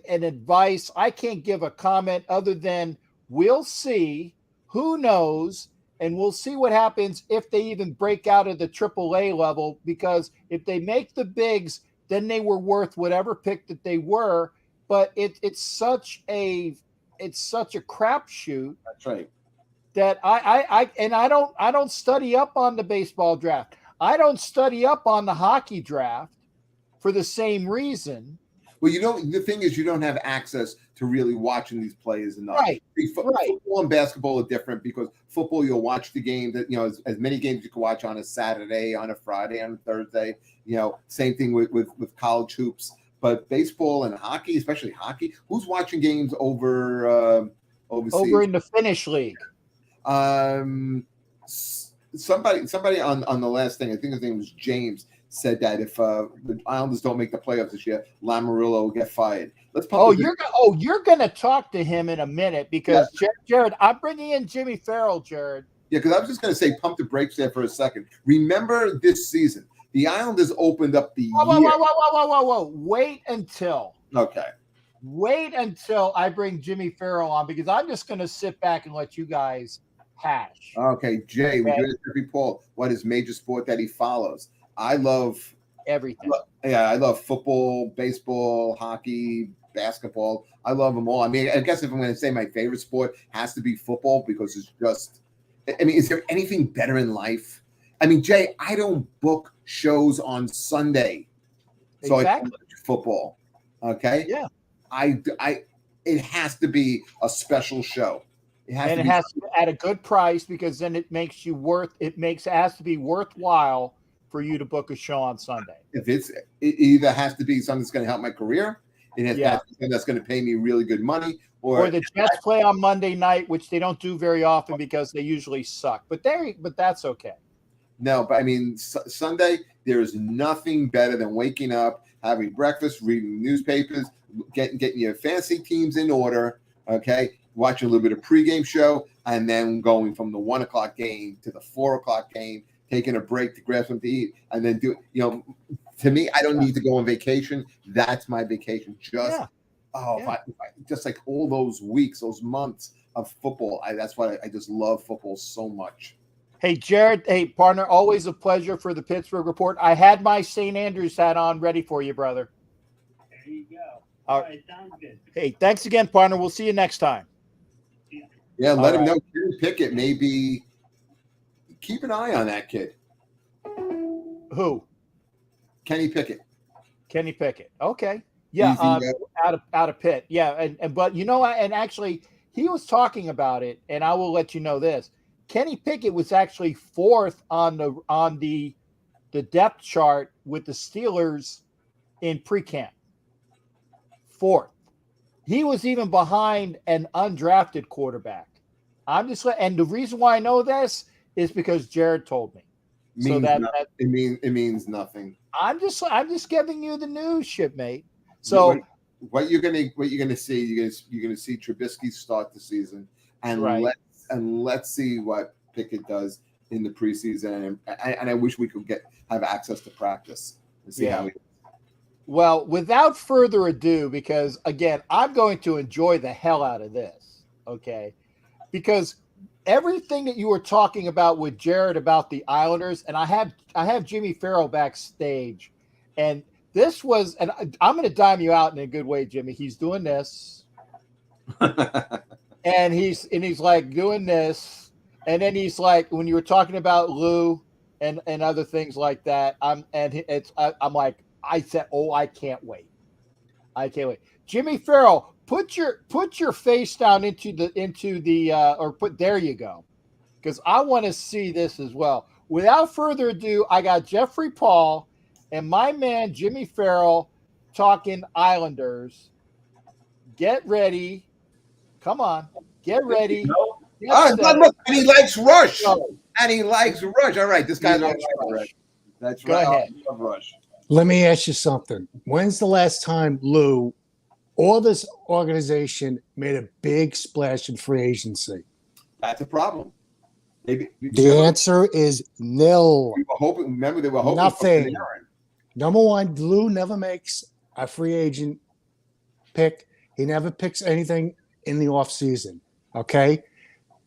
an advice. I can't give a comment other than we'll see. Who knows? And we'll see what happens if they even break out of the AAA level, because if they make the bigs, then they were worth whatever pick that they were. But it's such a crapshoot. That's right. That I don't study up on the baseball draft. I don't study up on the hockey draft for the same reason. Well, the thing is, you don't have access to really watching these players enough. Right. Football and basketball are different because football, you'll watch the game that, as many games you can watch on a Saturday, on a Friday, on a Thursday, same thing with college hoops. But baseball and hockey, especially hockey, who's watching games overseas? Over in the Finnish league. Somebody on the last thing, I think his name was James, said that if the Islanders don't make the playoffs this year, Lamoriello will get fired. You're going to talk to him in a minute because Jared, I'm bringing in Jimmy Farrell, Jared. Yeah, because I was just going to say, pump the brakes there for a second. Remember this season, the Islanders opened up the year. Whoa. Wait until. Okay. Wait until I bring Jimmy Farrell on, because I'm just going to sit back and let you guys hash. Okay, Jay, we do this every Paul. What is major sport that he follows? I love everything. I love football, baseball, hockey, basketball. I love them all. I mean, I guess if I'm going to say my favorite sport has to be football, because it's just, is there anything better in life? I mean, Jay, I don't book shows on Sunday. So I watch football. Okay. Yeah. It has to be a special show. It has to be at a good price, because then it has to be worthwhile for you to book a show on Sunday. It either has to be something that's going to help my career, it has to be something that's going to pay me really good money, or the Jets play on Monday night, which they don't do very often because they usually suck. But that's okay. No, but I mean, Sunday, there is nothing better than waking up, having breakfast, reading newspapers, getting your fantasy teams in order, okay, watching a little bit of pregame show, and then going from the 1 o'clock game to the 4 o'clock game, taking a break to grab something to eat, and then to me, I don't need to go on vacation. That's my vacation. Just like all those weeks, those months of football. That's why I just love football so much. Hey, Jared. Hey, partner. Always a pleasure for the Pittsburgh Report. I had my St. Andrews hat on ready for you, brother. There you go. All right, sounds good. Hey, thanks again, partner. We'll see you next time. Yeah, let him know. Kenny Pickett, maybe keep an eye on that kid. Who? Kenny Pickett. Kenny Pickett. Okay. Yeah. Out of Pitt. Yeah. But and actually he was talking about it, and I will let you know this. Kenny Pickett was actually fourth on the depth chart with the Steelers in pre-camp. Fourth. He was even behind an undrafted quarterback. And the reason why I know this is because Jared told me. It means nothing. I'm just giving you the news, shipmate. So what you're gonna see, you're gonna see Trubisky start the season, and let's see what Pickett does in the preseason, and I wish we could have access to practice and see how he. Well, without further ado, because again, I'm going to enjoy the hell out of this. Okay, because everything that you were talking about with Jared about the Islanders, and I have Jimmy Farrell backstage, and this was, and I'm going to dime you out in a good way, Jimmy. He's doing this, and he's like doing this, and then he's like, when you were talking about Lou and other things like that, I'm like, I said, oh, I can't wait. Jimmy Farrell, put your face down into the or put, there you go, because I want to see this as well. Without further ado, I got Jeffrey Paul and my man Jimmy Farrell talking Islanders. Get ready. Come on. Get ready. And he likes Rush. And he likes Rush. All right, this guy likes Rush. That's right. Go ahead. I love Rush. Let me ask you something. When's the last time, Lou, or this organization made a big splash in free agency? That's a problem. The answer is nil. We were hoping. Remember, they were hoping Nothing. for Aaron. Number one, Lou never makes a free agent pick. He never picks anything in the offseason. Okay?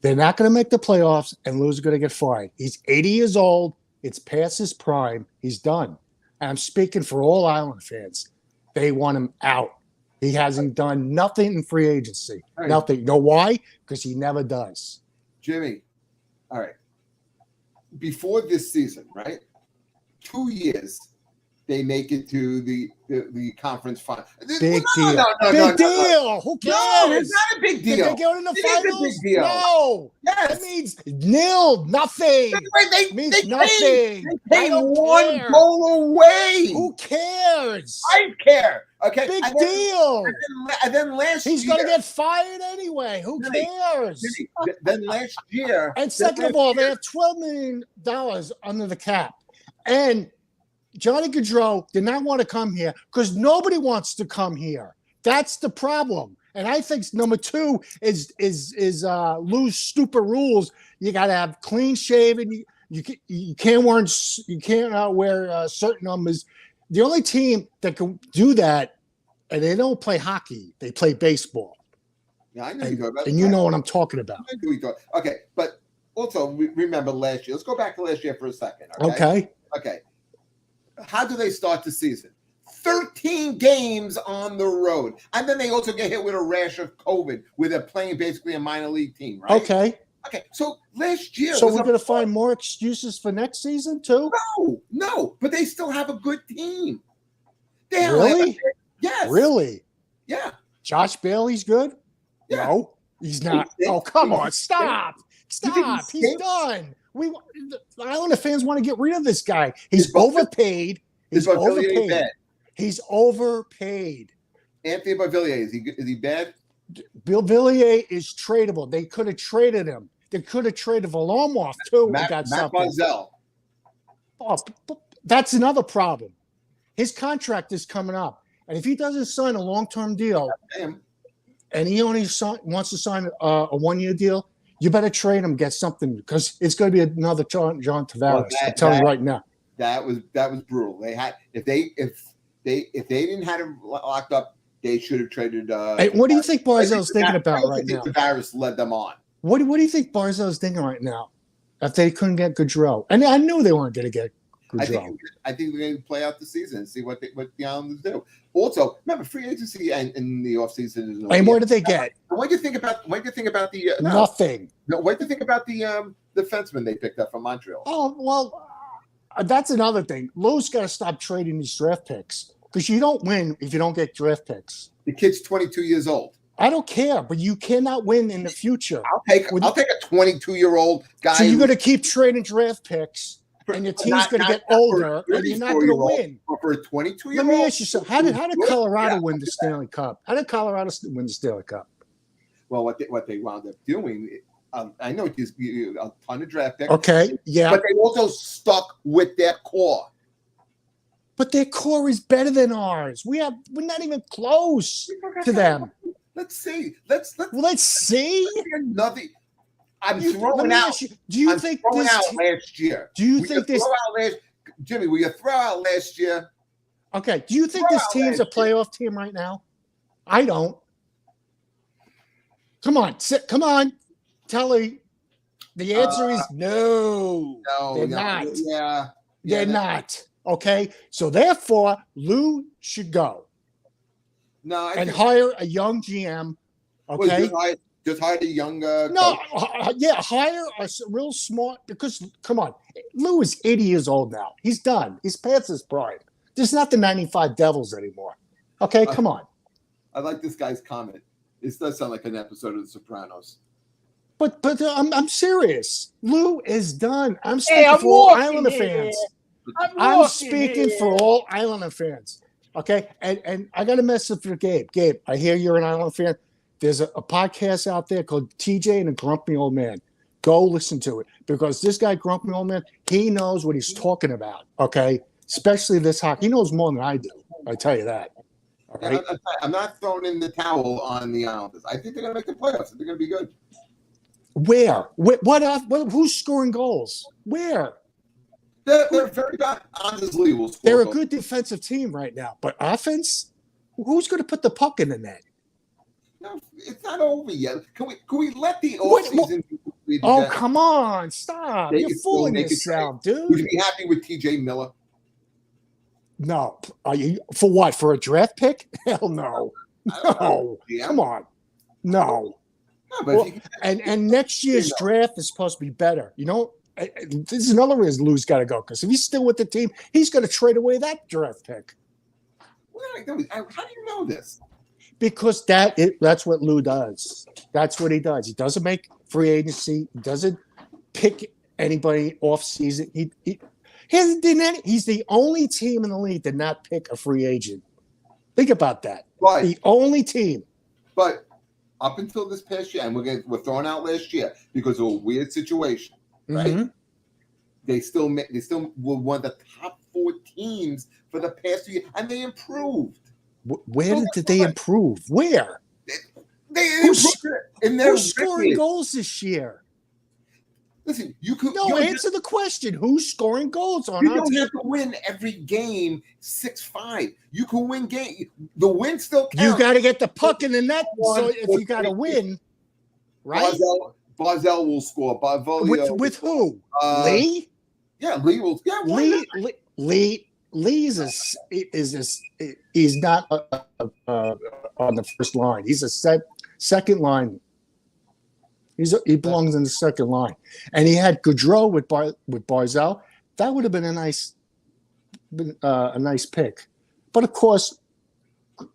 They're not going to make the playoffs, and Lou's going to get fired. He's 80 years old. It's past his prime. He's done. And I'm speaking for all Islander fans. They want him out. He hasn't done nothing in free agency. Right. Nothing. You know why? Because he never does. Jimmy, all right. Before this season, right? 2 years, they make it to the conference final. Big deal. Big deal. Who cares? No, it's not a big deal. Did they go to the It is a finals? big deal. No. Yes. That means nil. Nothing. They means nothing. They I came don't one care. goal away. Who cares? I care. Okay. Big deal. And then last year. He's going to get fired anyway. Who cares? Then last year. And second of all, they have $12 million under the cap. And Johnny Gaudreau did not want to come here because nobody wants to come here. That's the problem. And I think number two is Lou's stupid rules. You got to have clean shaven. You can't wear certain numbers. The only team that can do that, and they don't play hockey, they play baseball. Yeah, I know you go about that. And you know what I'm talking about. Okay, but also remember last year. Let's go back to last year for a second. Okay. How do they start the season? 13 games on the road. And then they also get hit with a rash of COVID where they're playing basically a minor league team, right? Okay. So last year. So we're going to find more excuses for next season, too? No. But they still have a good team. Really? Yes. Really? Yeah. Josh Bailey's good? Yeah. No, he's not. Oh, come on. Stop. He's done. The Islander fans want to get rid of this guy. He's overpaid. He's overpaid. He's overpaid. Anthony Beauvillier, is he bad? Beauvillier is tradable. They could have traded him. They could have traded Varlamov too. Matt Barzal. Oh, that's another problem. His contract is coming up, and if he doesn't sign a long-term deal, and he only wants to sign a one-year deal, you better trade him, get something, because it's going to be another John Tavares. I'm telling you right now. That was brutal. They had if they didn't have him locked up, they should have traded. Hey, what do you think Barzal's thinking about right now? Tavares led them on. What do you think Barzal's thinking right now? If they couldn't get Gaudreau, and I knew they weren't going to get Gaudreau. I think they're going to play out the season and see what the Islanders do. Also, remember free agency and in the offseason. And what did they get? What do you think about the nothing? No, what do you think about the defenseman they picked up from Montreal? Oh well, that's another thing. Lou's got to stop trading these draft picks because you don't win if you don't get draft picks. The kid's 22 years old. I don't care, but you cannot win in the future. I'll take a 22-year-old guy. So you're going to keep trading draft picks, and your team's going to get older, and you're not going to win. For a 22-year-old. Let me ask you something. How did Colorado win the Stanley Cup? How did Colorado win the Stanley Cup? Well, what they wound up doing, I know it's a ton of draft picks. Okay, yeah. But they also stuck with their core. But their core is better than ours. We're not even close to them. Let's see. Let's see. I'm Let throwing me out. ask you, do you I'm think throwing this? out last year. Do you Will think this? throw out last, Jimmy? Will you throw out last year? Okay. Do you think Throw this out team's a last year. playoff team right now? I don't. Come on, come on, Telly. The answer is no. No, They're no, not. Yeah, They're not. Okay. So therefore, Lou should go No, I and think, hire a young GM. well, Okay. just hire the young No, coach. yeah, hire a real smart because come on, Lou is 80 years old now. He's done. He's past his prime. There's not the 95 Devils anymore. Okay, come on. I like this guy's comment. This does sound like an episode of The Sopranos. But I'm serious. Lou is done. I'm speaking for all Islander fans. I'm speaking for all Islander fans. Okay, and I got a message for Gabe. Gabe, I hear you're an Islander fan. There's a podcast out there called TJ and the Grumpy Old Man. Go listen to it because this guy, Grumpy Old Man, he knows what he's talking about. Okay, especially this hockey. He knows more than I do. I tell you that. All right. I'm not throwing in the towel on the Islanders. I think they're going to make the playoffs. They're going to be good. Where? What? Who's scoring goals? Where? They're very bad. Honestly, will score. They're a goals. good defensive team right now, but offense. Who's going to put the puck in the net? No, it's not over yet. Can we let the What- offseason be completed Oh, yet? come on. Stop. They You're can still fooling make a yourself, Would dude. you be happy with TJ Miller? No. Are you for what? For a draft pick? Hell no. I don't know. No. Yeah. Come on. No. No, but Well, if you, and next year's draft is supposed to be better. You know, this is another reason Lou's got to go because if he's still with the team, he's going to trade away that draft pick how do you know this? because that's what Lou does. That's what he does. He doesn't make free agency. He doesn't pick anybody off season. He hasn't done any. He's the only team in the league to not pick a free agent. Think about that. But The only team. but up until this past year, and we're throwing out last year because of a weird situation, right? Mhm. They still were one of the top 4 teams for the past 2 years, and they improved. Where did they improve? Where? They Who's- improved in their Who's scoring record. goals this year? Listen, you could No, answer the question. Who's scoring goals on You our don't team? have to win every game 6-5. You can win game. The win still counts. You got to get the puck in the net. So One, if you got to win, right? Barzell will score. Barvolio. With who? Uh, Lee? Yeah, Lee will. Yeah, why not? Lee he's not on the first line. He's a second line. He belongs in the second line, and he had Gaudreau with Barzell. That would have been a nice pick, but of course,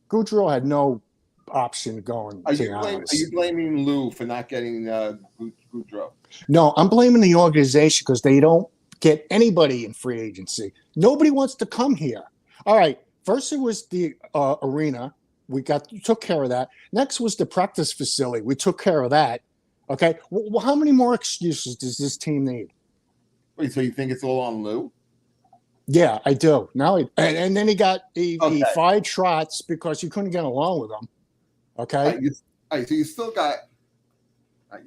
Gaudreau had no option going. Are you blaming Lou for not getting Gaudreau? No, I'm blaming the organization because they don't get anybody in free agency. Nobody wants to come here. All right, first it was the arena. We took care of that. Next was the practice facility. We took care of that. Okay, well, how many more excuses does this team need? Wait, so you think it's all on Lou? Yeah, I do. Now, and then he Okay. fired Trotz because he couldn't get along with him. Okay, All right, so you still got. all right,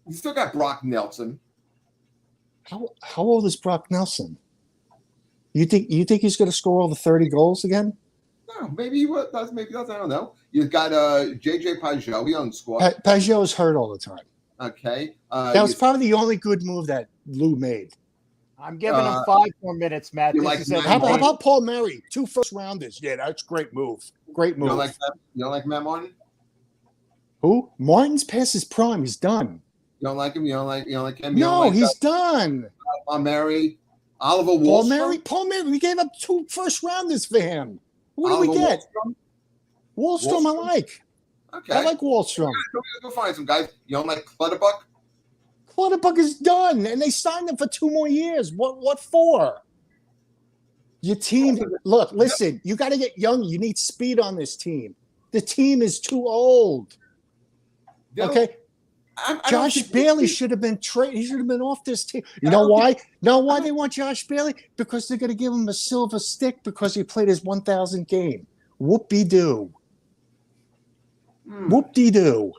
you still got Brock Nelson. how old is Brock Nelson? You think he's going to score all the 30 goals again? No, maybe he does. Maybe he does. I don't know. You've got JJ Pajot. He doesn't score. Pajot's hurt all the time. Okay. That was probably the only good move that Lou made. I'm giving him 5 more minutes, Matt. you This like is Matt it. How Martin? about Paul Murray? 2 first rounders. Yeah, that's a great move. Great You move. don't like Matt Martin? Who? Martin's past his prime. He's done. You don't like him? You don't like him? You No, don't like he's done. Mary, Oliver Paul Wahlstrom? Murray. We gave up 2 first rounders for him. What do we Oliver get? Wahlstrom? Wallstrom, I like. Okay. I like Wallstrom. Go find some guys. You don't like Clutterbuck? Clutterbuck is done, and they signed him for 2 more years. What for? Your team, look, listen, you got to get young. You need speed on this team. The team is too old. You know, Okay? I don't Josh think- Bailey should have been traded. He should have been off this team. You know why? Know why they want Josh Bailey? Because they're going to give him a silver stick because he played his 1,000 game. Whoop-de-doo. Whoop-de-doo.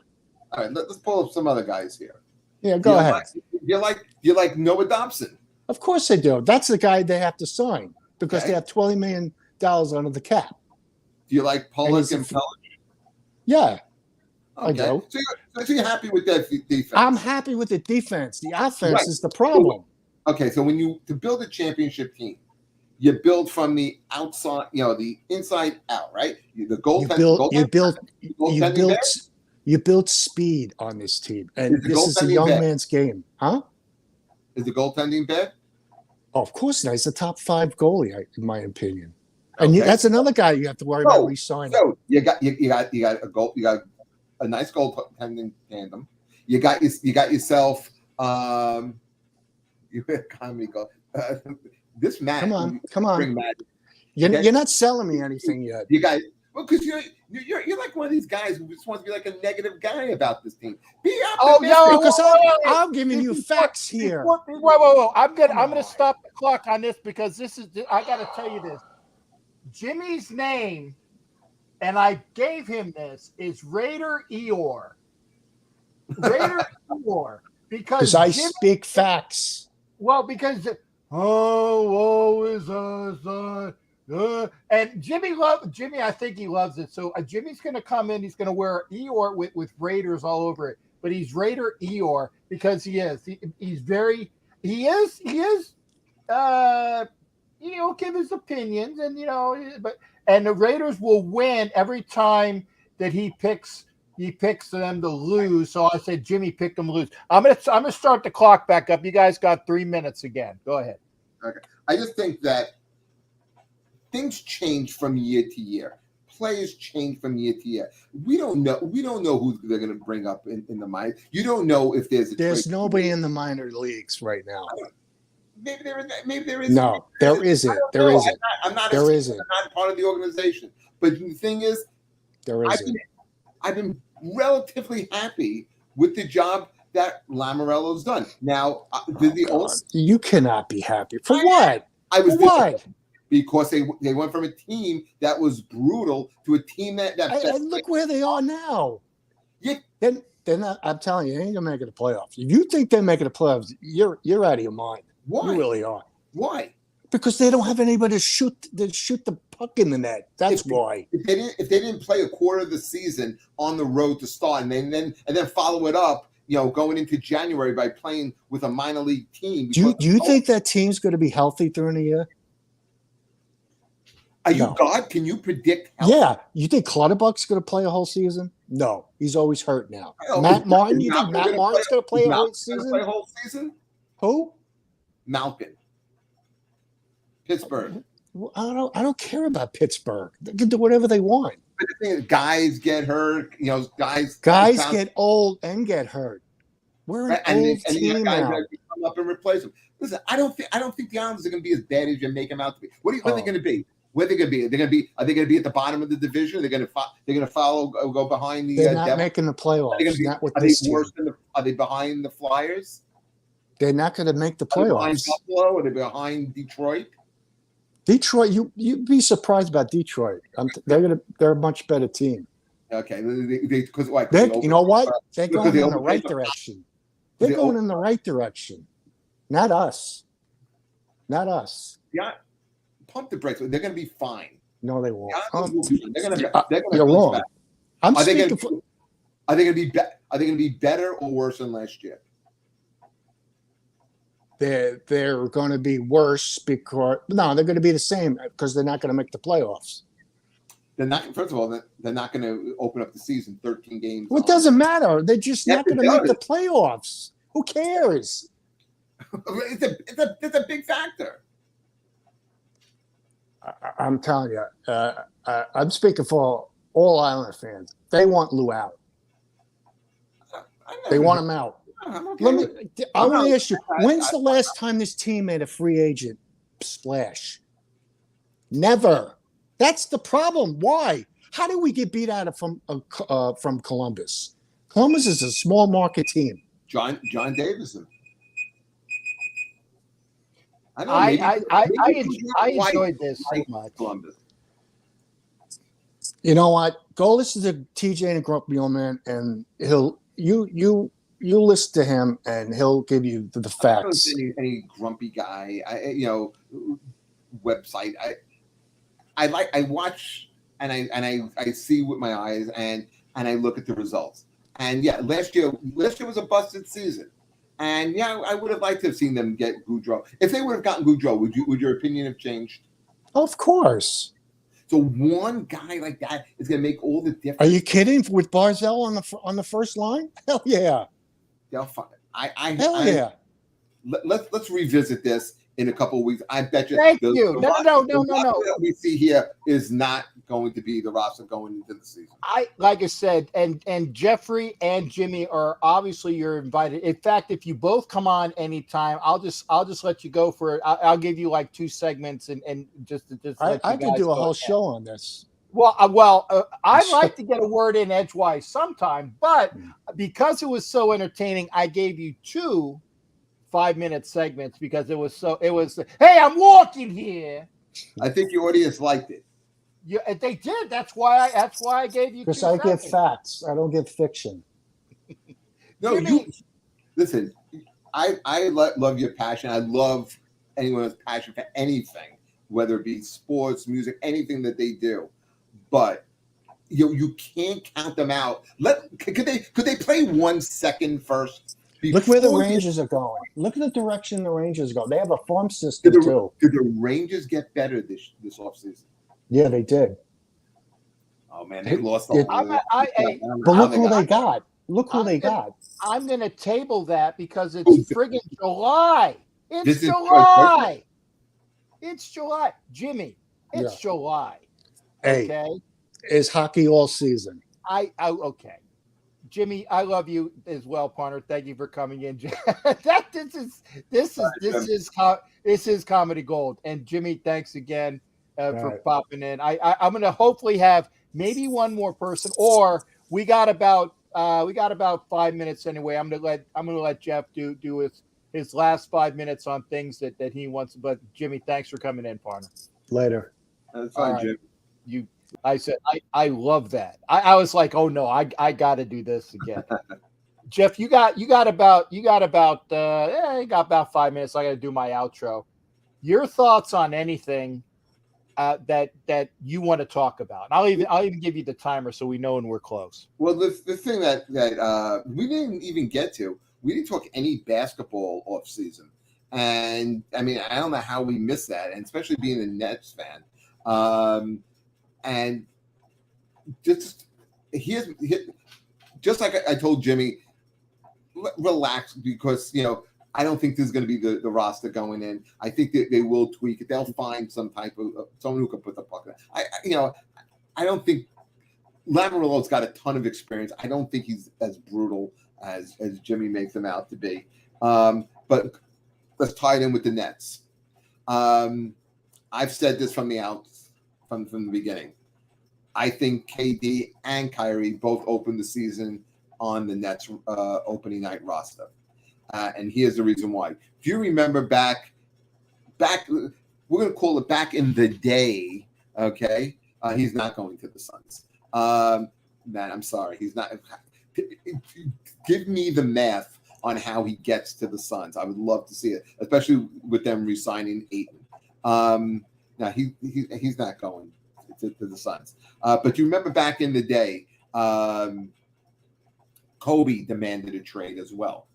All right, let's pull up some other guys here. Yeah, go ahead. You like Noah Dobson? Of course they do. That's the guy they have to sign because Okay. they have $20 million under the cap. Do you like Pollock and Pellish? Yeah, I Okay. do. So you're happy with that defense? I'm happy with the defense. The offense Right. is the problem. Okay, so to build a championship team, you build from the outside, the inside out, right? The You build speed on this team, and this is a goaltending young bad? man's game, huh? Is the goaltending bad? Oh, of course not. He's a top 5 goalie, in my opinion. And Okay. that's another guy you have to worry about re-signing. So you got a nice goaltending tandem. You got yourself you economy goal. This match. Come on. You're not selling me anything yet. You guys, because you're like one of these guys who just wants to be like a negative guy about this team. Be optimistic. Because I'm giving you facts here. Whoa. I'm gonna stop the clock on this because I gotta tell you this. Jimmy's name, and I gave him this, is Raider Eeyore. Because I speak facts. Well, because woe is us. And Jimmy, I think he loves it. So Jimmy's going to come in. He's going to wear Eeyore with Raiders all over it. But he's Raider Eeyore because he is. He's very. He is. He'll give his opinions, and and the Raiders will win every time that he picks them to lose. So I said Jimmy picked them to lose. I'm gonna start the clock back up. You guys got 3 minutes again. Go ahead. Okay. I just think that things change from year to year. Players change from year to year. We don't know who they're going to bring up in the minor. You don't know if there's nobody in the minor leagues right now. Maybe there is. No, there isn't. There isn't. I'm not part of the organization. But the thing is, there isn't. I've been relatively happy with the job that Lamorello's done. Now, you cannot be happy for what? Because they went from a team that was brutal to a team that look where they are now. Yeah. They're not. I'm telling you, they ain't gonna make it the playoffs. If you think they're making the playoffs, you're out of your mind. Why? You really are. Why? Because they don't have anybody to shoot the puck in the net. That's why. If they didn't play a quarter of the season on the road to start, and then follow it up, going into January by playing with a minor league team. Do you think that team's going to be healthy during the year? Are you God? Can you predict health? Yeah. You think Clutterbuck's going to play a whole season? No. He's always hurt now. Matt Martin, you think Matt Martin's going to play a whole season? Who? Malkin. Pittsburgh. I don't care about Pittsburgh. They can do whatever they want. But the thing is, guys get hurt. Guys get old and get hurt. We're an old team now. Come up and replace them. Listen, I don't think the Islanders are going to be as bad as you make them out to be. What are they going to be? Where are they going to be? Are they going to be at the bottom of the division? They're going to follow, go behind the. They're not making the playoffs. Are they behind the Flyers? They're not going to make the playoffs. Are they behind Buffalo? Are they behind Detroit? Detroit, you'd be surprised about Detroit. They're a much better team. Okay, because why? You know what? They're going in the right direction. They're going in the right direction. Not us. Not us. Yeah, pump the brakes. They're going to be fine. No, they won't. You're wrong. Are they going to be better or worse than last year? They're going to be worse they're going to be the same because they're not going to make the playoffs. They're not. First of all, they're not going to open up the season 13 games. Well, it doesn't matter. They're just not going to make the playoffs. Who cares? It's a big factor. I'm telling you, I'm speaking for all Islander fans. They want Lou out. They want him out. I want to ask you, when's the last time this team made a free agent splash? Never. That's the problem. Why? How did we get beat out from Columbus? Columbus is a small market team. John Davison. I enjoyed this so much. Columbus. You know what? Go listen to TJ and Grumpy Old Man, and you listen to him, and he'll give you the I don't know facts. if any grumpy guy, website. I watch and I see with my eyes and I look at the results. And yeah, last year was a busted season. And yeah, I would have liked to have seen them get Goudreau. If they would have gotten Goudreau, would your opinion have changed? Of course. So one guy like that is going to make all the difference. Are you kidding? With Barzell on the first line? Hell yeah! They'll find. Yeah. Let's revisit this in a couple of weeks. I bet you. Thank the you. No. roster that we see here is not going to be the roster going into the season. Like I said, and Jeffrey and Jimmy are obviously you're invited. In fact, if you both come on anytime, I'll just let you go for it. I'll give you like 2 segments and just I could do a whole show on this. Well, I'd like to get a word in edgewise sometime, but because it was so entertaining, I gave you 2 5-minute segments because it was hey, I'm walking here. I think your audience liked it. Yeah, they did. That's why I gave you. Because I give facts. I don't give fiction. No, you listen. I love your passion. I love anyone who's passionate for anything, whether it be sports, music, anything that they do. But you can't count them out. Could they play 1 second first? Look where the Rangers are going. Look at the direction the Rangers go. They have a farm system too. Did the Rangers get better this offseason? Yeah, they did. Oh man, they lost. But look who they got. Look who they got. I'm going to table that because it's friggin' July. It's July. It's July, Jimmy. It's July. Hey, okay, it's hockey all season. Okay. Jimmy, I love you as well, partner. Thank you for coming in. This is comedy gold. And Jimmy, thanks again for popping in. I'm going to hopefully have maybe one more person, or we got about 5 minutes anyway. I'm going to let Jeff do his last 5 minutes on things that he wants. But Jimmy, thanks for coming in, partner. Later. That's fine, Jim. I said, I love that. I was like, oh no, I got to do this again. Jeff, you got about 5 minutes. I got to do my outro. Your thoughts on anything that you want to talk about? I'll even give you the timer so we know when we're close. Well, the thing that we didn't even get to, we didn't talk any basketball off season, and I mean I don't know how we missed that, and especially being a Nets fan. And just like I told Jimmy, relax because I don't think this is going to be the roster going in. I think that they will tweak it. They'll find some type of someone who can put the puck in. I don't think Lamoriello's got a ton of experience. I don't think he's as brutal as Jimmy makes him out to be. But let's tie it in with the Nets. I've said this from the beginning. I think KD and Kyrie both opened the season on the Nets opening night roster. And here's the reason why. If you remember back, we're going to call it back in the day, okay? He's not going to the Suns. Man, I'm sorry. He's not. Give me the math on how he gets to the Suns. I would love to see it, especially with them re-signing Ayton. Now, he's not going to the Suns. But you remember back in the day, Kobe demanded a trade as well.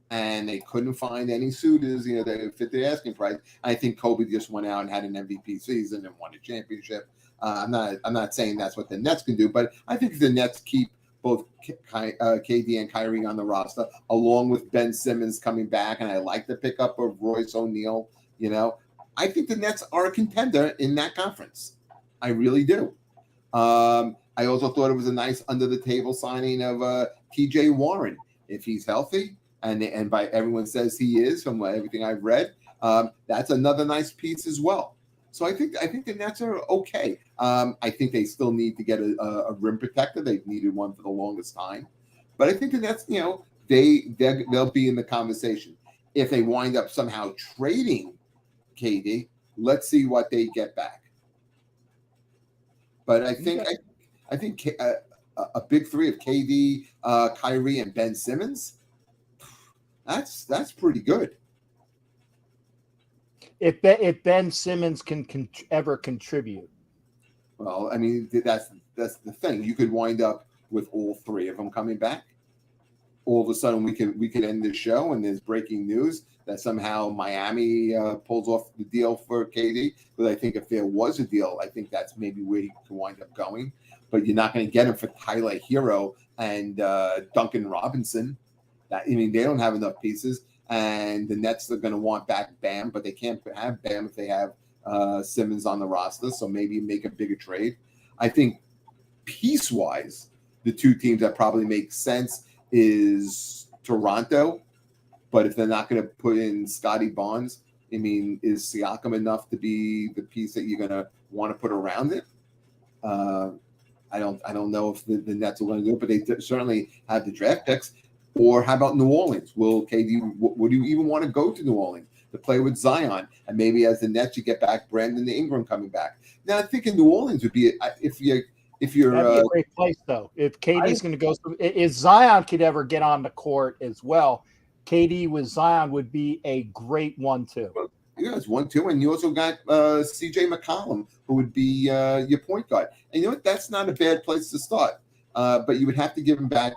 And they couldn't find any suitors, that fit the asking price. I think Kobe just went out and had an MVP season and won a championship. I'm not saying that's what the Nets can do, but I think the Nets keep both KD and Kyrie on the roster, along with Ben Simmons coming back. And I like the pickup of Royce O'Neal. I think the Nets are a contender in that conference. I really do. I also thought it was a nice under-the-table signing of T.J. Warren. If he's healthy, and by everyone says he is, from everything I've read, that's another nice piece as well. So I think the Nets are okay. I think they still need to get a rim protector. They've needed one for the longest time. But I think the Nets, they'll be in the conversation. If they wind up somehow trading KD, let's see what they get back. But I think a big three of KD, Kyrie, and Ben Simmons. That's pretty good. If Ben Simmons can ever contribute. Well, I mean, that's the thing. You could wind up with all three of them coming back. All of a sudden, we could end the show, and there's breaking news that somehow Miami pulls off the deal for KD. But I think if there was a deal, I think that's maybe where he could wind up going. But you're not going to get him for Tyler Hero and Duncan Robinson. I mean, they don't have enough pieces, and the Nets are going to want back Bam, but they can't have Bam if they have Simmons on the roster. So maybe make a bigger trade. I think piece-wise, the two teams that probably make sense is Toronto, but if they're not going to put in Scotty Barnes, I mean, is Siakam enough to be the piece that you're going to want to put around it? I don't know if the Nets are going to do it, but they certainly have the draft picks. Or how about New Orleans? Will KD? Would you even want to go to New Orleans to play with Zion? And maybe as the Nets, you get back Brandon Ingram coming back. Now I think in New Orleans would be if you're that'd be a great place though. If KD's going to go, if Zion could ever get on the court as well, KD with Zion would be a great 1-2. Yeah, it's 1-2, and you also got CJ McCollum, who would be your point guard. And you know what? That's not a bad place to start. But you would have to give him back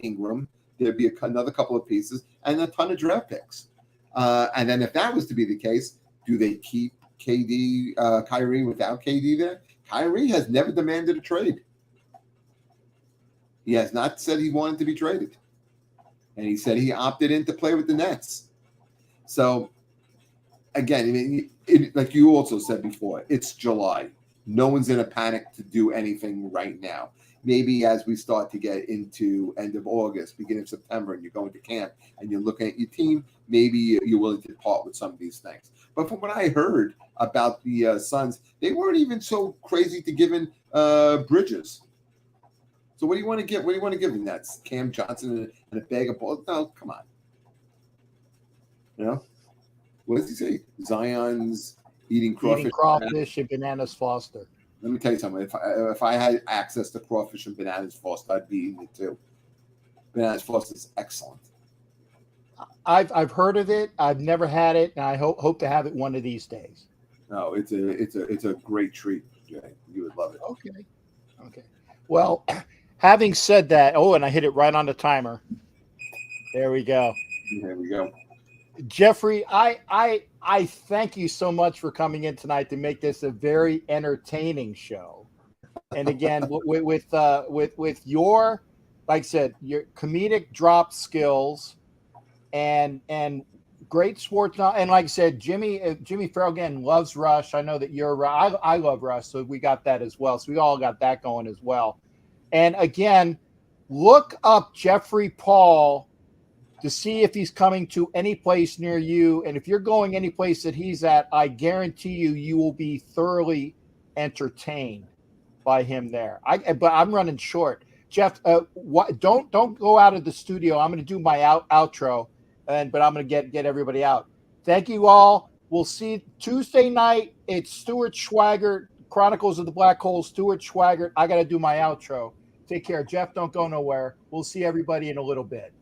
Ingram. There'd be another couple of pieces and a ton of draft picks. And then if that was to be the case, do they keep Kyrie without KD there? Kyrie has never demanded a trade. He has not said he wanted to be traded. And he said he opted in to play with the Nets. So, again, I mean, like you also said before, it's July. No one's in a panic to do anything right now. Maybe as we start to get into end of August, beginning of September, and you're going to camp and you're looking at your team, maybe you're willing to part with some of these things. But from what I heard about the Suns, they weren't even so crazy to give in Bridges. So what do you want to give? What do you want to give them? That's Cam Johnson and a bag of balls? No, come on. You know, what does he say? Zion's eating crawfish and bananas Foster. Let me tell you something. If I had access to crawfish and bananas Foster, I'd be eating it too. Bananas Foster is excellent. I've heard of it. I've never had it, and I hope to have it one of these days. No, it's a great treat, Jay. You would love it. Okay. Well, having said that, and I hit it right on the timer. There we go. There we go. Jeffrey, I thank you so much for coming in tonight to make this a very entertaining show. And again, with your, like I said, your comedic drop skills and great sports, and like I said, Jimmy Farrell again loves Rush. I know that I love Rush, so we got that as well. So we all got that going as well. And again, look up Jeffrey Paul to see if he's coming to any place near you. And if you're going any place that he's at, I guarantee you will be thoroughly entertained by him there. But I'm running short. Jeff, don't go out of the studio. I'm going to do my outro, but I'm going to get everybody out. Thank you all. We'll see Tuesday night. It's Stuart Schwaggart, Chronicles of the Black Hole, Stuart Schwaggart. I got to do my outro. Take care. Jeff, don't go nowhere. We'll see everybody in a little bit.